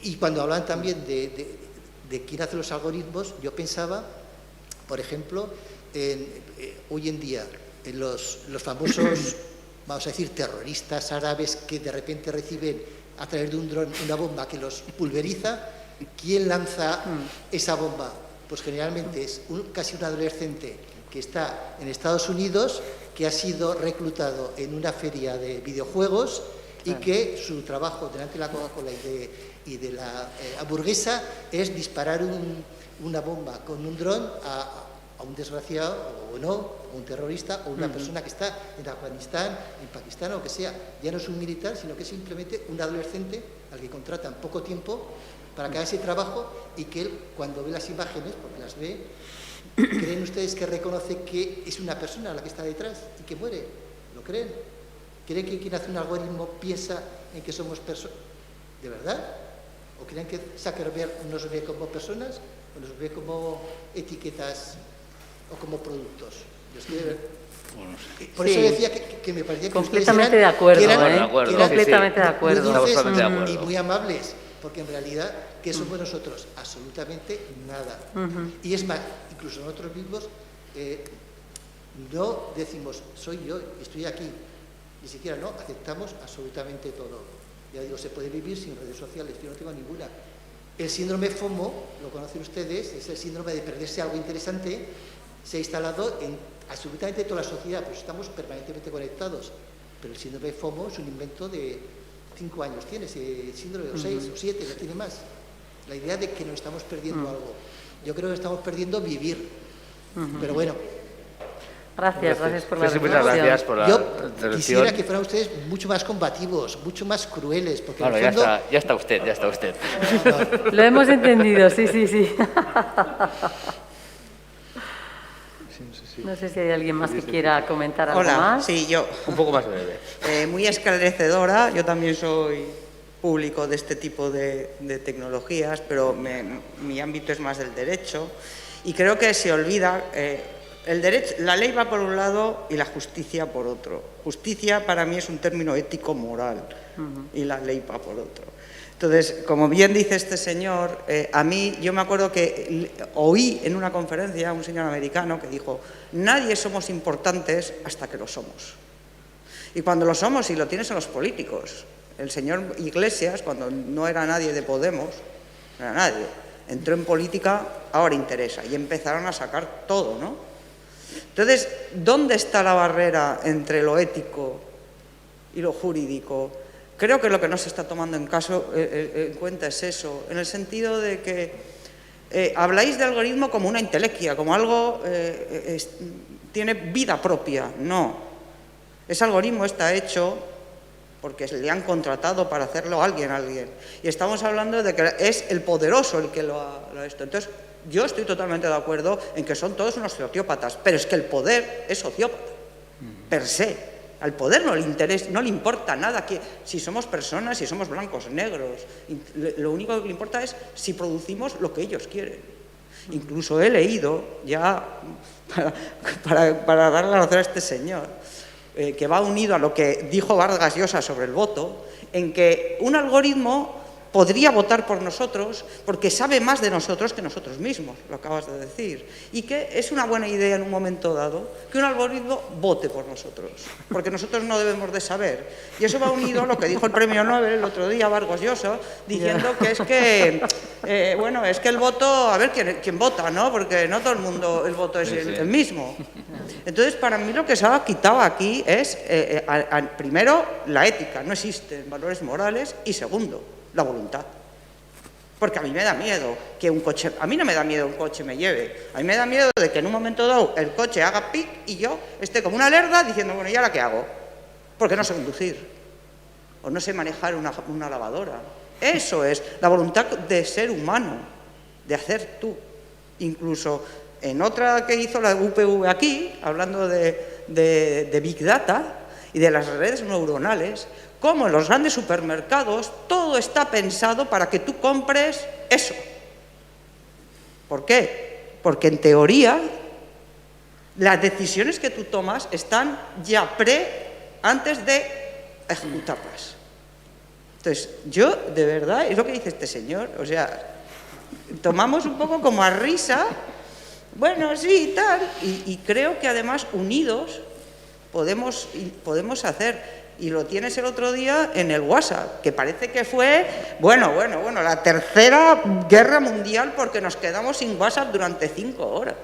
[SPEAKER 5] Y cuando hablan también de quién hace los algoritmos, yo pensaba, por ejemplo, hoy en día, en los famosos, vamos a decir, terroristas árabes que de repente reciben a través de un dron una bomba que los pulveriza. ¿Quién lanza esa bomba? Pues generalmente es casi un adolescente que está en Estados Unidos, que ha sido reclutado en una feria de videojuegos y que su trabajo delante de la Coca-Cola y de la hamburguesa es disparar una bomba con un dron a un desgraciado, o no, o un terrorista, o una persona que está en Afganistán, en Pakistán, o que sea. Ya no es un militar, sino que es simplemente un adolescente al que contratan poco tiempo para que haga ese trabajo y que él, cuando ve las imágenes, porque las ve, ¿creen ustedes que reconoce que es una persona la que está detrás y que muere? ¿Lo creen? ¿Creen que quien hace un algoritmo piensa en que somos personas? ¿De verdad? ¿O creen que Zuckerberg nos ve como personas o nos ve como etiquetas o como productos? Yo es que por eso decía que me parecía que
[SPEAKER 1] completamente de acuerdo, completamente de acuerdo,
[SPEAKER 5] muy dulces y muy amables, porque en realidad, ¿qué somos nosotros? Absolutamente nada. Y es más, incluso nosotros mismos no decimos, soy yo, estoy aquí, ni siquiera no, aceptamos absolutamente todo. Ya digo, se puede vivir sin redes sociales, yo no tengo ninguna. El síndrome FOMO, lo conocen ustedes, es el síndrome de perderse algo interesante, se ha instalado en absolutamente toda la sociedad, pues estamos permanentemente conectados. Pero el síndrome FOMO es un invento de 5 años, tiene ese síndrome, o 6 o 7, no tiene más. La idea de que nos estamos perdiendo algo. Yo creo que estamos perdiendo vivir. Pero bueno.
[SPEAKER 1] Gracias por la reflexión.
[SPEAKER 2] Muchas gracias por la
[SPEAKER 5] Yo quisiera que fueran ustedes mucho más combativos, mucho más crueles. Porque
[SPEAKER 2] claro,
[SPEAKER 5] en el fondo...
[SPEAKER 2] ya está usted.
[SPEAKER 5] No.
[SPEAKER 1] Lo hemos entendido, sí. No sé si hay alguien más que quiera comentar algo más.
[SPEAKER 6] Hola, sí, yo.
[SPEAKER 2] Un poco más breve.
[SPEAKER 6] Muy esclarecedora. Yo también soy público de este tipo de tecnologías, pero mi ámbito es más del derecho. Y creo que se olvida... el derecho, la ley va por un lado y la justicia por otro. Justicia para mí es un término ético-moral y la ley va por otro. Entonces, como bien dice este señor, a mí, yo me acuerdo que oí en una conferencia a un señor americano que dijo, nadie somos importantes hasta que lo somos. Y cuando lo somos, y lo tienes en los políticos. El señor Iglesias, cuando no era nadie de Podemos, no era nadie, entró en política, ahora interesa, y empezaron a sacar todo, ¿no? Entonces, ¿dónde está la barrera entre lo ético y lo jurídico. Creo que lo que no se está tomando en cuenta es eso, en el sentido de que habláis de algoritmo como una intelequia, como algo tiene vida propia. No, ese algoritmo está hecho porque le han contratado para hacerlo a alguien. Y estamos hablando de que es el poderoso el que lo ha esto. Entonces, yo estoy totalmente de acuerdo en que son todos unos sociópatas, pero es que el poder es sociópata, per se. Al poder no le importa nada si somos personas, si somos blancos, negros. Lo único que le importa es si producimos lo que ellos quieren. Incluso he leído, ya para darle la razón a este señor, que va unido a lo que dijo Vargas Llosa sobre el voto, en que un algoritmo podría votar por nosotros porque sabe más de nosotros que nosotros mismos, lo acabas de decir, y que es una buena idea en un momento dado que un algoritmo vote por nosotros, porque nosotros no debemos de saber. Y eso va unido a lo que dijo el premio Nobel el otro día, Vargas Llosa, diciendo que es que, bueno, es que el voto, a ver quién vota, ¿no? Porque no todo el mundo, el voto es el mismo. Entonces, para mí lo que se ha quitado aquí es, primero, la ética, no existen valores morales, y segundo, la voluntad. Porque a mí me da miedo que un coche... A mí no me da miedo un coche me lleve. A mí me da miedo de que en un momento dado el coche haga pic y yo esté como una lerda diciendo, bueno, ¿y ahora qué hago? Porque no sé conducir. O no sé manejar una lavadora. Eso es la voluntad de ser humano, de hacer tú. Incluso en otra que hizo la UPV aquí, hablando de Big Data y de las redes neuronales, como en los grandes supermercados, todo está pensado para que tú compres eso. ¿Por qué? Porque en teoría las decisiones que tú tomas están ya antes de ejecutarlas. Entonces, yo, de verdad, es lo que dice este señor, o sea, tomamos un poco como a risa, bueno, sí, tal, y creo que además unidos podemos hacer... Y lo tienes el otro día en el WhatsApp, que parece que fue, bueno, la tercera guerra mundial porque nos quedamos sin WhatsApp durante 5 horas.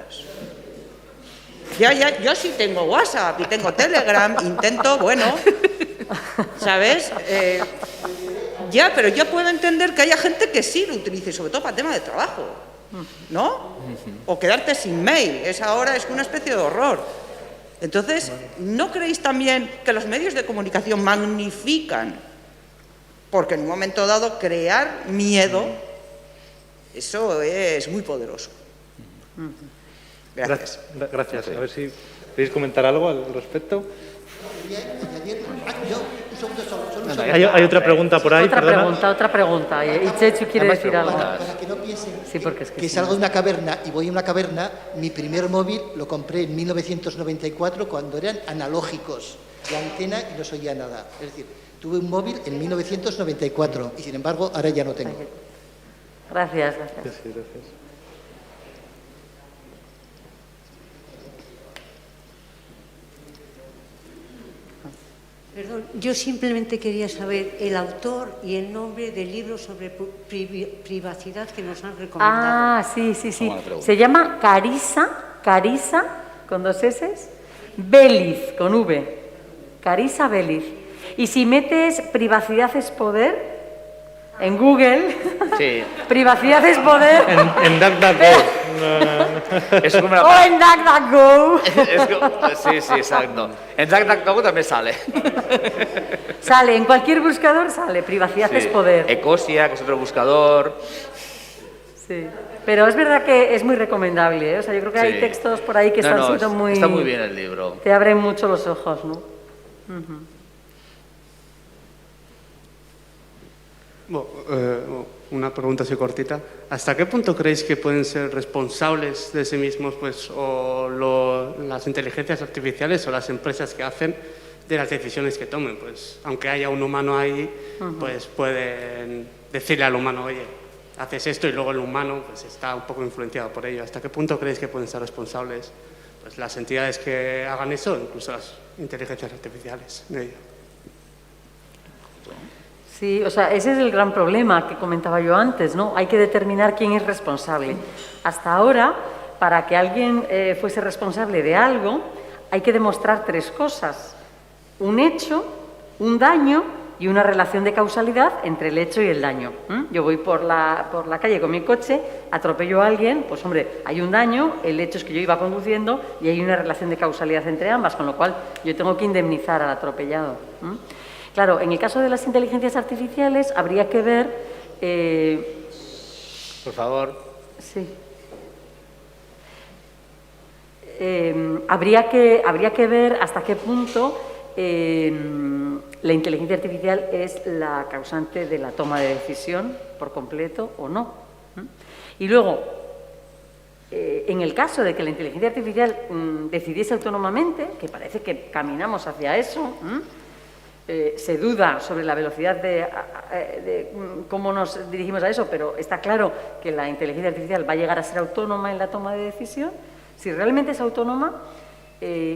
[SPEAKER 6] Yo sí tengo WhatsApp y tengo Telegram, intento, bueno, ¿sabes? Ya, pero yo puedo entender que haya gente que sí lo utilice, sobre todo para temas de trabajo, ¿no? O quedarte sin mail, ahora es una especie de horror. Entonces, ¿no creéis también que los medios de comunicación magnifican? Porque en un momento dado crear miedo, eso es muy poderoso. Gracias.
[SPEAKER 3] Gracias. A ver si queréis comentar algo al respecto. Hay otra pregunta por ahí.
[SPEAKER 1] Otra pregunta. Y Chechu quiere decir algo.
[SPEAKER 5] Para que no piensen
[SPEAKER 1] Sí, porque es que
[SPEAKER 5] salgo de una caverna y voy a una caverna, mi primer móvil lo compré en 1994 cuando eran analógicos, la antena y no se oía nada. Es decir, tuve un móvil en 1994 y sin embargo ahora ya no tengo.
[SPEAKER 1] Gracias.
[SPEAKER 3] Sí, gracias.
[SPEAKER 7] Perdón, yo simplemente quería saber el autor y el nombre del libro sobre privacidad que nos han recomendado.
[SPEAKER 1] Ah, sí. Se llama Carissa, con 2 S, Veliz, con V. Carissa Veliz. Y si metes privacidad es poder, en Google,
[SPEAKER 2] Sí.
[SPEAKER 1] privacidad es poder,
[SPEAKER 3] En DuckDuckGo.
[SPEAKER 2] Es como
[SPEAKER 1] o en DuckDuckGo,
[SPEAKER 2] sí, exacto. En DuckDuckGo también sale.
[SPEAKER 1] sale, en cualquier buscador sale, privacidad es poder.
[SPEAKER 2] Ecosia, que es otro buscador.
[SPEAKER 1] Sí. Pero es verdad que es muy recomendable, ¿eh? O sea, yo creo que hay
[SPEAKER 2] Sí.
[SPEAKER 1] textos por ahí que están siendo muy...
[SPEAKER 2] Está muy bien el libro.
[SPEAKER 1] Te abren mucho los ojos, ¿no?
[SPEAKER 8] Una pregunta así cortita. ¿Hasta qué punto creéis que pueden ser responsables de sí mismos pues, las inteligencias artificiales o las empresas que hacen de las decisiones que tomen? Pues, aunque haya un humano ahí, pues pueden decirle al humano, oye, haces esto, y luego el humano pues, está un poco influenciado por ello. ¿Hasta qué punto creéis que pueden ser responsables pues, las entidades que hagan eso, incluso las inteligencias artificiales de ello?
[SPEAKER 1] Sí, o sea, ese es el gran problema que comentaba yo antes, ¿no? Hay que determinar quién es responsable. Hasta ahora, para que alguien fuese responsable de algo, hay que demostrar 3 cosas. Un hecho, un daño y una relación de causalidad entre el hecho y el daño. Yo voy por la calle con mi coche, atropello a alguien, pues hombre, hay un daño, el hecho es que yo iba conduciendo y hay una relación de causalidad entre ambas, con lo cual yo tengo que indemnizar al atropellado. Claro, en el caso de las inteligencias artificiales habría que ver...
[SPEAKER 2] Por favor.
[SPEAKER 1] Sí. Habría que ver hasta qué punto la inteligencia artificial es la causante de la toma de decisión por completo o no. Y luego, en el caso de que la inteligencia artificial decidiese autónomamente, que parece que caminamos hacia eso, se duda sobre la velocidad de cómo nos dirigimos a eso, pero está claro que la inteligencia artificial va a llegar a ser autónoma en la toma de decisión. Si realmente es autónoma,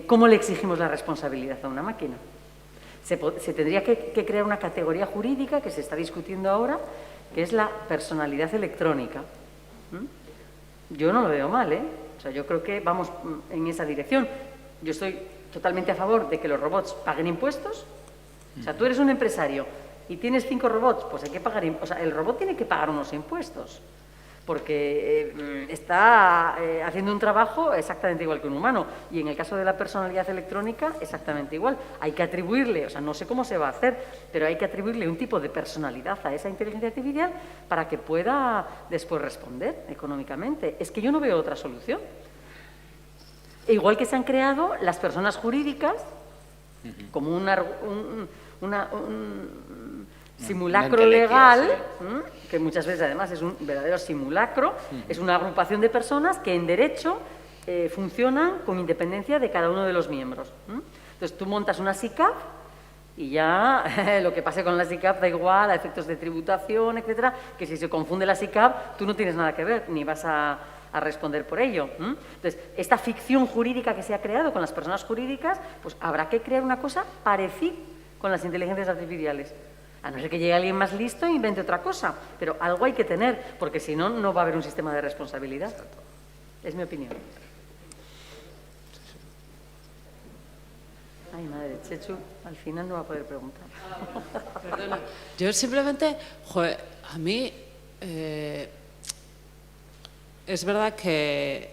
[SPEAKER 1] ¿cómo le exigimos la responsabilidad a una máquina? Se tendría que crear una categoría jurídica que se está discutiendo ahora, que es la personalidad electrónica. Yo no lo veo mal, ¿eh? O sea, yo creo que vamos en esa dirección. Yo estoy totalmente a favor de que los robots paguen impuestos. O sea, tú eres un empresario y tienes 5 robots, pues hay que pagar, o sea, el robot tiene que pagar unos impuestos, porque está haciendo un trabajo exactamente igual que un humano. Y en el caso de la personalidad electrónica, exactamente igual. Hay que atribuirle, o sea, no sé cómo se va a hacer, pero hay que atribuirle un tipo de personalidad a esa inteligencia artificial para que pueda después responder económicamente. Es que yo no veo otra solución. Igual que se han creado las personas jurídicas como un simulacro legal, que muchas veces además es un verdadero simulacro, es una agrupación de personas que en derecho funcionan con independencia de cada uno de los miembros. Entonces tú montas una SICAP y ya lo que pase con la SICAP da igual a efectos de tributación, etcétera, que si se confunde la SICAP tú no tienes nada que ver, ni vas a responder por ello. Entonces, esta ficción jurídica que se ha creado con las personas jurídicas, pues habrá que crear una cosa parecida con las inteligencias artificiales. A no ser que llegue alguien más listo e invente otra cosa, pero algo hay que tener, porque si no, no va a haber un sistema de responsabilidad. Es mi opinión. Ay, madre, Chechu, al final no va a poder preguntar.
[SPEAKER 4] Perdona, yo simplemente, joder, a mí es verdad que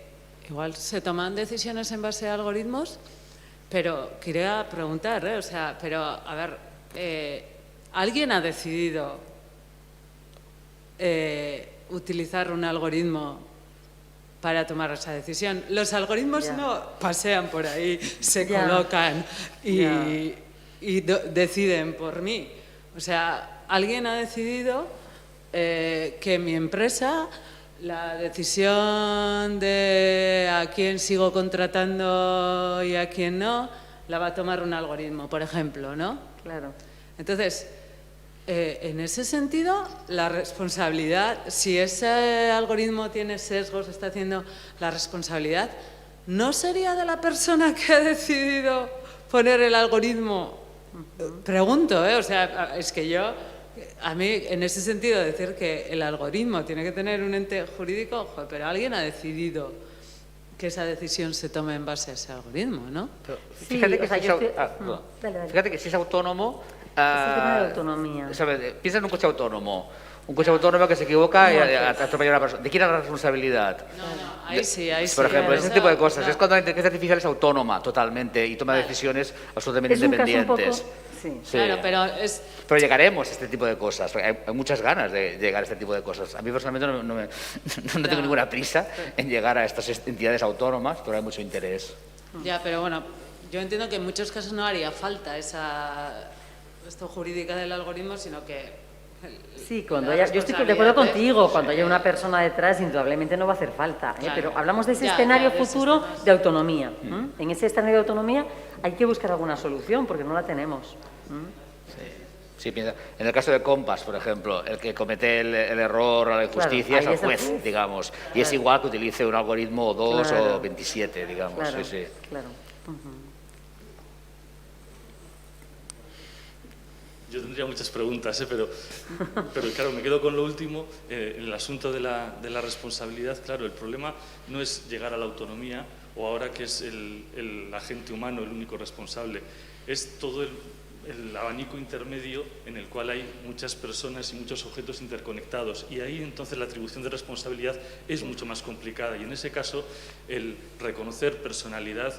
[SPEAKER 4] igual se toman decisiones en base a algoritmos, pero quería preguntar, o sea, pero a ver, ¿alguien ha decidido utilizar un algoritmo para tomar esa decisión? Los algoritmos no pasean por ahí, se colocan y deciden por mí. O sea, alguien ha decidido que mi empresa, la decisión de a quién sigo contratando y a quién no, la va a tomar un algoritmo, por ejemplo, ¿no?
[SPEAKER 1] Claro.
[SPEAKER 4] Entonces, en ese sentido, la responsabilidad, si ese algoritmo tiene sesgos, está haciendo la responsabilidad, ¿no sería de la persona que ha decidido poner el algoritmo? Pregunto, o sea, es que yo, a mí, en ese sentido, decir que el algoritmo tiene que tener un ente jurídico, joder, pero alguien ha decidido que esa decisión se tome en base a ese algoritmo, ¿no?
[SPEAKER 2] Pero fíjate, fíjate que si es autónomo...
[SPEAKER 1] Es el tema de autonomía.
[SPEAKER 2] ¿Sabes? Piensa en un coche autónomo. Un coche autónomo que se equivoca y atropella a una persona. ¿De quién es la responsabilidad?
[SPEAKER 4] No, ahí sí.
[SPEAKER 2] Por ejemplo, ese tipo de cosas. Es cuando la inteligencia artificial es autónoma totalmente y toma decisiones absolutamente independientes.
[SPEAKER 1] Sí.
[SPEAKER 4] Claro,
[SPEAKER 2] pero llegaremos a este tipo de cosas. Hay muchas ganas de llegar a este tipo de cosas. A mí personalmente no tengo ninguna prisa en llegar a estas entidades autónomas, pero hay mucho interés.
[SPEAKER 4] Ya, pero bueno, yo entiendo que en muchos casos no haría falta esto jurídica del algoritmo, sino que...
[SPEAKER 1] Sí, cuando haya, yo estoy de acuerdo contigo, cuando haya una persona detrás, indudablemente no va a hacer falta,
[SPEAKER 4] Claro.
[SPEAKER 1] Pero hablamos de ese escenario futuro de autonomía. En ese escenario de autonomía hay que buscar alguna solución, porque no la tenemos.
[SPEAKER 2] Sí, piensa. En el caso de Compass, por ejemplo, el que comete el error o la injusticia es el juez, digamos. Y es igual que utilice un algoritmo o 2 o 27, digamos.
[SPEAKER 1] Claro,
[SPEAKER 2] sí.
[SPEAKER 1] claro.
[SPEAKER 9] Yo tendría muchas preguntas, pero claro, me quedo con lo último, el asunto de la responsabilidad. Claro, el problema no es llegar a la autonomía o ahora que es el agente humano el único responsable, es todo el abanico intermedio en el cual hay muchas personas y muchos objetos interconectados, y ahí entonces la atribución de responsabilidad es mucho más complicada, y en ese caso el reconocer personalidad,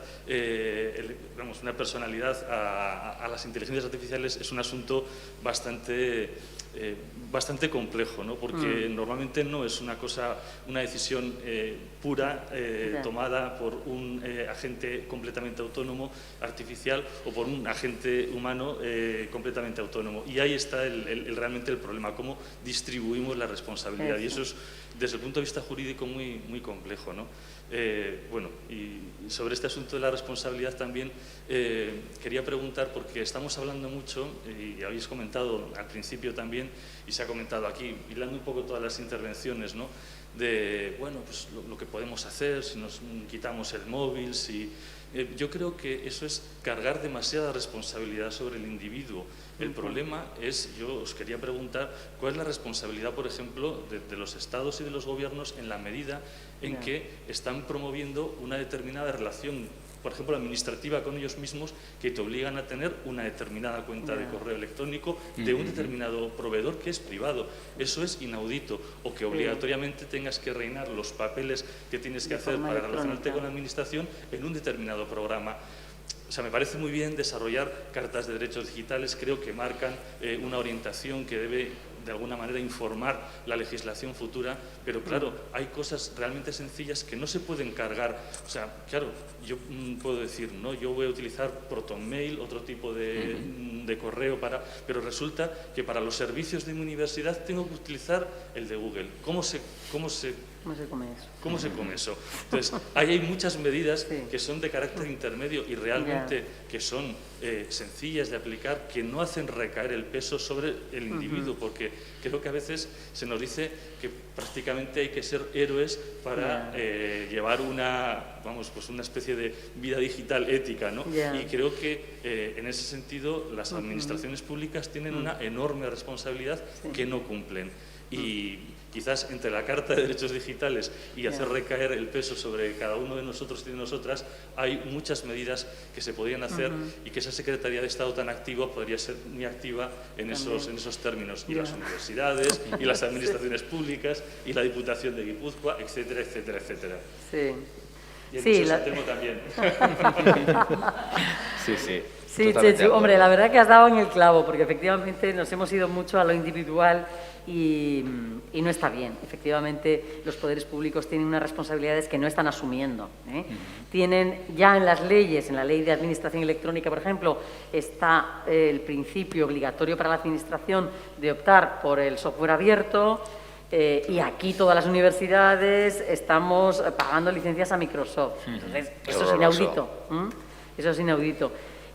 [SPEAKER 9] una personalidad a las inteligencias artificiales es un asunto bastante complejo, ¿no? Porque normalmente no es una decisión pura tomada por un agente completamente autónomo artificial o por un agente humano completamente autónomo. Y ahí está realmente el problema, cómo distribuimos la responsabilidad. Y eso es, desde el punto de vista jurídico, muy, muy complejo, ¿no? Y sobre este asunto de la responsabilidad también quería preguntar, porque estamos hablando mucho, y habéis comentado al principio también, y se ha comentado aquí, hilando un poco todas las intervenciones, ¿no? De, pues lo que podemos hacer, si nos quitamos el móvil, yo creo que eso es cargar demasiada responsabilidad sobre el individuo. El problema es, yo os quería preguntar, ¿cuál es la responsabilidad, por ejemplo, de los estados y de los gobiernos en la medida en que están promoviendo una determinada relación, por ejemplo, administrativa con ellos mismos, que te obligan a tener una determinada cuenta de correo electrónico de un determinado proveedor que es privado? Eso es inaudito. O que obligatoriamente tengas que rellenar los papeles que tienes que hacer para relacionarte con la administración en un determinado programa. O sea, me parece muy bien desarrollar cartas de derechos digitales, creo que marcan una orientación que debe de alguna manera informar la legislación futura, pero claro, hay cosas realmente sencillas que no se pueden cargar. O sea, claro, yo puedo decir, no, yo voy a utilizar ProtonMail, otro tipo de correo, pero resulta que para los servicios de mi universidad tengo que utilizar el de Google. ¿Cómo se come eso? Entonces, ahí hay muchas medidas que son de carácter intermedio y realmente que son sencillas de aplicar, que no hacen recaer el peso sobre el individuo, porque creo que a veces se nos dice que prácticamente hay que ser héroes para llevar una especie de vida digital ética, ¿no? Y creo que en ese sentido las administraciones públicas tienen una enorme responsabilidad que no cumplen. Y quizás entre la Carta de Derechos Digitales y hacer recaer el peso sobre cada uno de nosotros y de nosotras, hay muchas medidas que se podrían hacer y que esa Secretaría de Estado tan activa podría ser muy activa en esos términos. Y las universidades, y las administraciones públicas, y la Diputación de Guipúzcoa, etcétera, etcétera, etcétera.
[SPEAKER 1] Sí.
[SPEAKER 9] Y el Museo Santelmo también.
[SPEAKER 1] Sí, Chechu, hombre, la verdad que has dado en el clavo, porque efectivamente nos hemos ido mucho a lo individual y no está bien. Efectivamente, los poderes públicos tienen unas responsabilidades que no están asumiendo, ¿eh? Tienen ya en las leyes, en la Ley de Administración Electrónica, por ejemplo, está el principio obligatorio para la Administración de optar por el software abierto, y aquí todas las universidades estamos pagando licencias a Microsoft. Entonces, eso es inaudito. Eso es inaudito.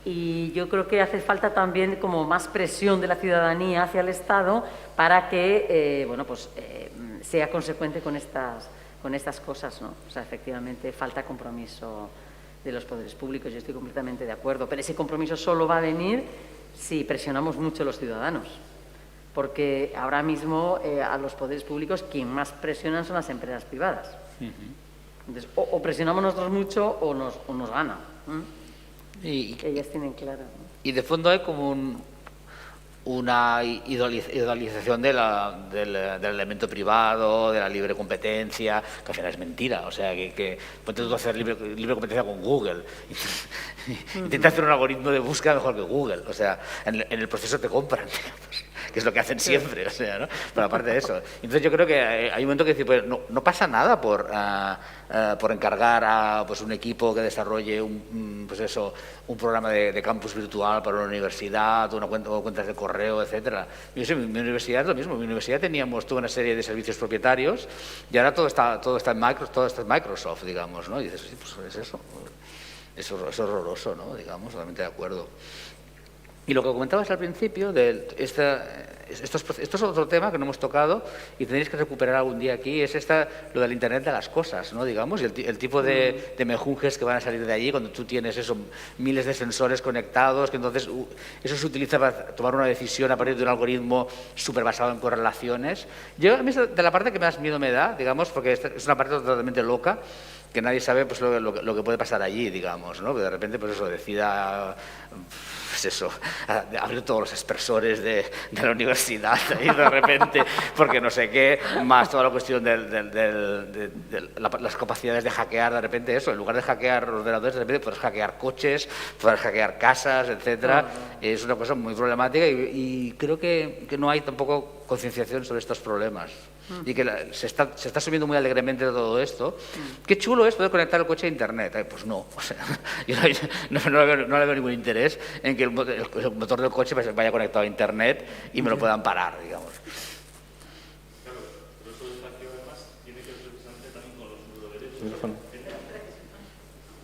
[SPEAKER 1] Y yo creo que hace falta también como más presión de la ciudadanía hacia el Estado para que sea consecuente con estas cosas, ¿no? O sea, efectivamente falta compromiso de los poderes públicos, yo estoy completamente de acuerdo, pero ese compromiso solo va a venir si presionamos mucho a los ciudadanos, porque ahora mismo a los poderes públicos quien más presionan son las empresas privadas. Entonces, o presionamos nosotros mucho o nos gana. Ellas tienen claro, ¿no?
[SPEAKER 2] Y de fondo hay como una idealización del elemento privado, de la libre competencia, que al final es mentira. O sea, que ponte tú a hacer libre competencia con Google. Intenta hacer un algoritmo de búsqueda mejor que Google. O sea, en el proceso te compran, digamos, que es lo que hacen siempre. O sea, ¿no? Pero aparte de eso. Entonces yo creo que hay un momento que decir, pues no pasa nada por encargar a un equipo que desarrolle un programa de campus virtual para una universidad, o cuentas de correo, etcétera. Mi universidad es lo mismo. Mi universidad teníamos toda una serie de servicios propietarios y ahora todo está en Microsoft, digamos, ¿no? Y dices, sí, pues es eso. Es horroroso, ¿no? Digamos, totalmente de acuerdo. Y lo que comentabas al principio, esto es otro tema que no hemos tocado y tenéis que recuperar algún día aquí, es lo del Internet de las cosas, ¿no? Digamos, y el tipo de mejunjes que van a salir de allí cuando tú tienes miles de sensores conectados, que entonces eso se utiliza para tomar una decisión a partir de un algoritmo súper basado en correlaciones. A mí es de la parte que más miedo me da, digamos, porque es una parte totalmente loca, que nadie sabe pues lo que puede pasar allí, digamos, ¿no? Que de repente pues eso decida eso, abrir todos los expresores de la universidad y de repente, porque no sé qué, más toda la cuestión de las capacidades de hackear, de repente eso, en lugar de hackear ordenadores, de repente puedes hackear coches, puedes hackear casas, etcétera. Es una cosa muy problemática y creo que no hay tampoco concienciación sobre estos problemas. Y que se está subiendo muy alegremente todo esto. Qué chulo es poder conectar el coche a Internet. Pues no, o sea, yo no le veo ningún interés en que el motor del coche vaya conectado a Internet y me lo puedan parar, digamos.
[SPEAKER 9] Claro, pero eso del hackeo además tiene que ver precisamente también con los neuroderechos.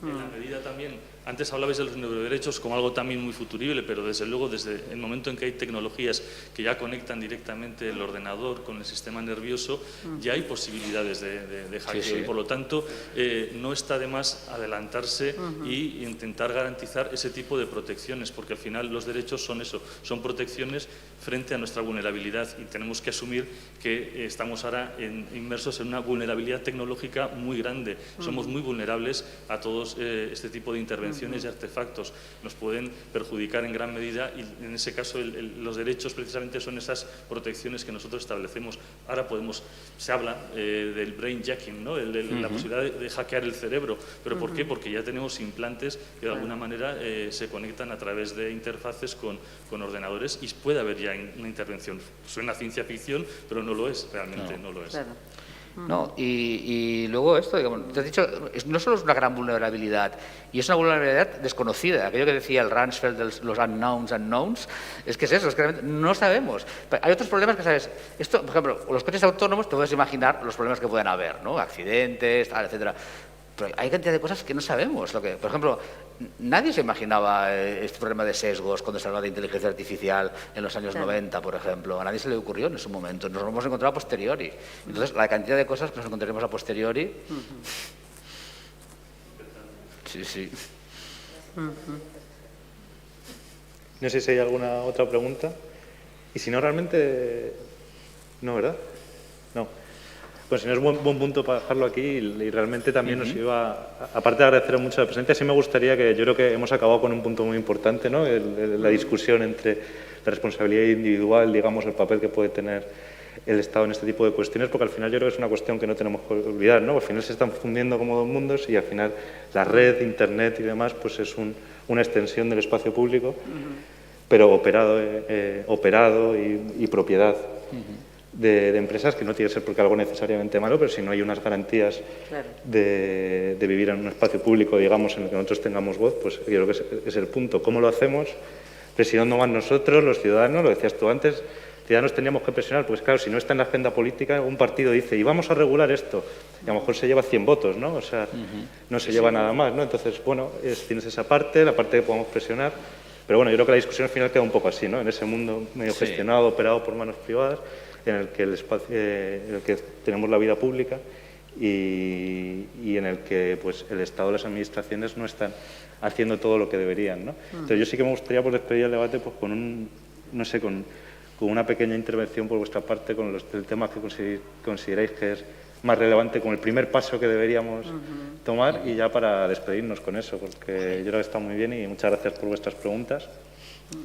[SPEAKER 9] En la medida también, antes hablabais de los neuroderechos como algo también muy futurible, pero desde luego desde el momento en que hay tecnologías que ya conectan directamente el ordenador con el sistema nervioso, ya hay posibilidades de hackeo. Sí. Y por lo tanto no está de más adelantarse y intentar garantizar ese tipo de protecciones, porque al final los derechos son eso, son protecciones frente a nuestra vulnerabilidad y tenemos que asumir que estamos ahora inmersos en una vulnerabilidad tecnológica muy grande. Somos muy vulnerables a todos este tipo de intervenciones y artefactos. Nos pueden perjudicar en gran medida y en ese caso los derechos precisamente son esas protecciones que nosotros establecemos. Ahora se habla del brainjacking, ¿no? La posibilidad de hackear el cerebro. ¿Pero por qué? Porque ya tenemos implantes que de alguna manera se conectan a través de interfaces con ordenadores y puede haber ya una intervención. Suena ciencia ficción, pero no lo es, realmente no lo es. Claro.
[SPEAKER 2] No, y luego esto, digamos, te has dicho, no solo es una gran vulnerabilidad, y es una vulnerabilidad desconocida. Aquello que decía el Rumsfeld de los unknowns, es que es eso, es que no sabemos. Hay otros problemas que sabes. Esto, por ejemplo, los coches autónomos, te puedes imaginar los problemas que pueden haber, ¿no? Accidentes, tal, etcétera. Pero hay cantidad de cosas que no sabemos. Por ejemplo, nadie se imaginaba este problema de sesgos cuando se hablaba de inteligencia artificial en los años 90, por ejemplo. A nadie se le ocurrió en su momento. Nos lo hemos encontrado a posteriori. Entonces, la cantidad de cosas que nos encontraremos a posteriori... Sí.
[SPEAKER 3] No sé si hay alguna otra pregunta. Y si no, realmente... No, ¿verdad? No. Pues si no es buen punto para dejarlo aquí y realmente también nos iba, aparte de agradecer mucho la presencia, sí me gustaría que yo creo que hemos acabado con un punto muy importante, ¿no? La discusión entre la responsabilidad individual, digamos, el papel que puede tener el Estado en este tipo de cuestiones, porque al final yo creo que es una cuestión que no tenemos que olvidar, ¿no? Al final se están fundiendo como dos mundos y al final la red, Internet y demás, pues es una extensión del espacio público, pero operado y propiedad. De empresas, que no tiene que ser porque algo necesariamente malo, pero si no hay unas garantías de vivir en un espacio público, digamos, en el que nosotros tengamos voz, pues yo creo que es el punto. ¿Cómo lo hacemos? Presionando más nosotros, los ciudadanos, lo decías tú antes, ciudadanos teníamos que presionar, pues claro, si no está en la agenda política, un partido dice, y vamos a regular esto, y a lo mejor se lleva 100 votos, ¿no? O sea, no se lleva nada más, ¿no? Entonces, bueno, tienes esa parte, la parte que podemos presionar, pero bueno, yo creo que la discusión al final queda un poco así, ¿no? En ese mundo medio gestionado, operado por manos privadas, en el que en el que tenemos la vida pública y en el que pues el Estado y las administraciones no están haciendo todo lo que deberían, ¿no? Entonces yo sí que me gustaría pues, despedir el debate pues, con una pequeña intervención por vuestra parte con el tema que consideráis que es más relevante, como el primer paso que deberíamos tomar y ya para despedirnos con eso, porque yo creo que está muy bien y muchas gracias por vuestras preguntas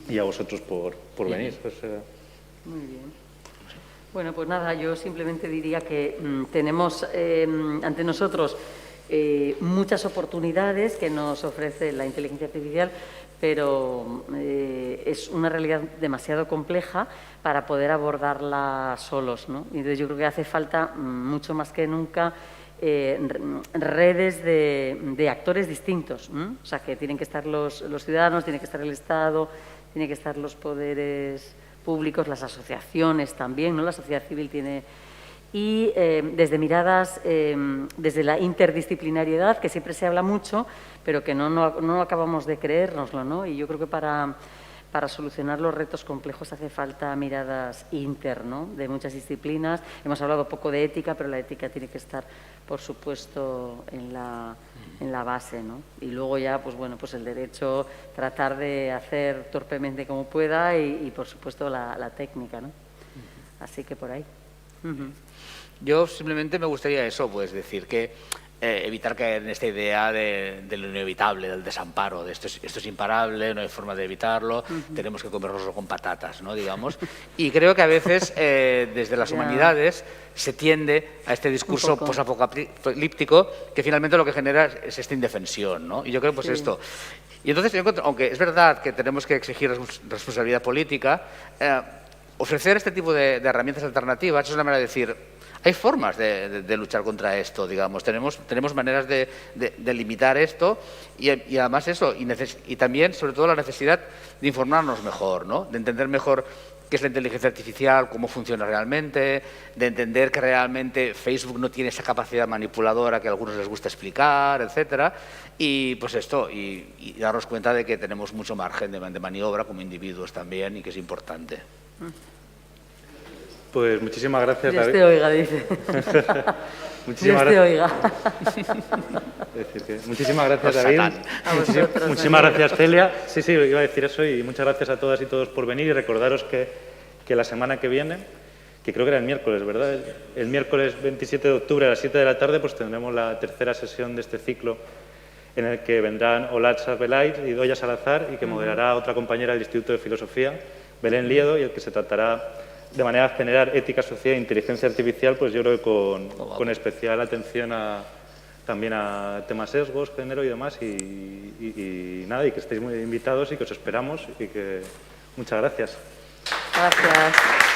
[SPEAKER 3] y a vosotros por venir. Pues,
[SPEAKER 1] muy bien. Bueno, pues nada, yo simplemente diría que tenemos ante nosotros muchas oportunidades que nos ofrece la inteligencia artificial, pero es una realidad demasiado compleja para poder abordarla solos, ¿no? Y entonces yo creo que hace falta mucho más que nunca redes de actores distintos, ¿no? O sea, que tienen que estar los ciudadanos, tiene que estar el Estado, tiene que estar los poderes públicos, las asociaciones también, ¿no? La sociedad civil tiene... Y desde miradas, desde la interdisciplinariedad, que siempre se habla mucho, pero que no acabamos de creérnoslo, ¿no? Y yo creo que para solucionar los retos complejos hace falta miradas ¿no? De muchas disciplinas. Hemos hablado poco de ética, pero la ética tiene que estar, por supuesto, en la base, ¿no? Y luego ya, pues bueno, pues el derecho, tratar de hacer torpemente como pueda y por supuesto, la técnica, ¿no? Así que por ahí.
[SPEAKER 2] Yo simplemente me gustaría eso, pues decir que evitar caer en esta idea de lo inevitable, del desamparo, de esto es imparable, no hay forma de evitarlo, tenemos que comérnoslo con patatas, ¿no? Digamos. Y creo que a veces desde las humanidades se tiende a este discurso posapocalíptico que finalmente lo que genera es esta indefensión, ¿no? Y yo creo pues esto. Y entonces yo encuentro, aunque es verdad que tenemos que exigir responsabilidad política, ofrecer este tipo de herramientas alternativas es una manera de decir, hay formas de luchar contra esto, digamos, tenemos maneras de limitar esto y además eso, y también, sobre todo, la necesidad de informarnos mejor, ¿no? De entender mejor qué es la inteligencia artificial, cómo funciona realmente, de entender que realmente Facebook no tiene esa capacidad manipuladora que a algunos les gusta explicar, etcétera, y pues esto, y darnos cuenta de que tenemos mucho margen de maniobra como individuos también y que es importante.
[SPEAKER 3] Pues muchísimas gracias,
[SPEAKER 1] Dios
[SPEAKER 3] David.
[SPEAKER 1] te oiga, dice.
[SPEAKER 3] Muchísimas
[SPEAKER 1] Dios te oiga.
[SPEAKER 3] Muchísimas gracias, David. Muchísimas gracias, Celia. Sí, iba a decir eso, y muchas gracias a todas y todos por venir, y recordaros que la semana que viene, que creo que era el miércoles, ¿verdad? El miércoles 27 de octubre a las 7 de la tarde pues tendremos la tercera sesión de este ciclo, en el que vendrán Olatz Arbelait y Doya Salazar, y que moderará otra compañera del Instituto de Filosofía, Belén Liedo, y el que se tratará de manera general ética, sociedad e inteligencia artificial, pues yo creo que con especial atención también a temas sesgos, género y demás, y nada, y que estéis muy invitados y que os esperamos, y que muchas gracias.
[SPEAKER 1] Gracias.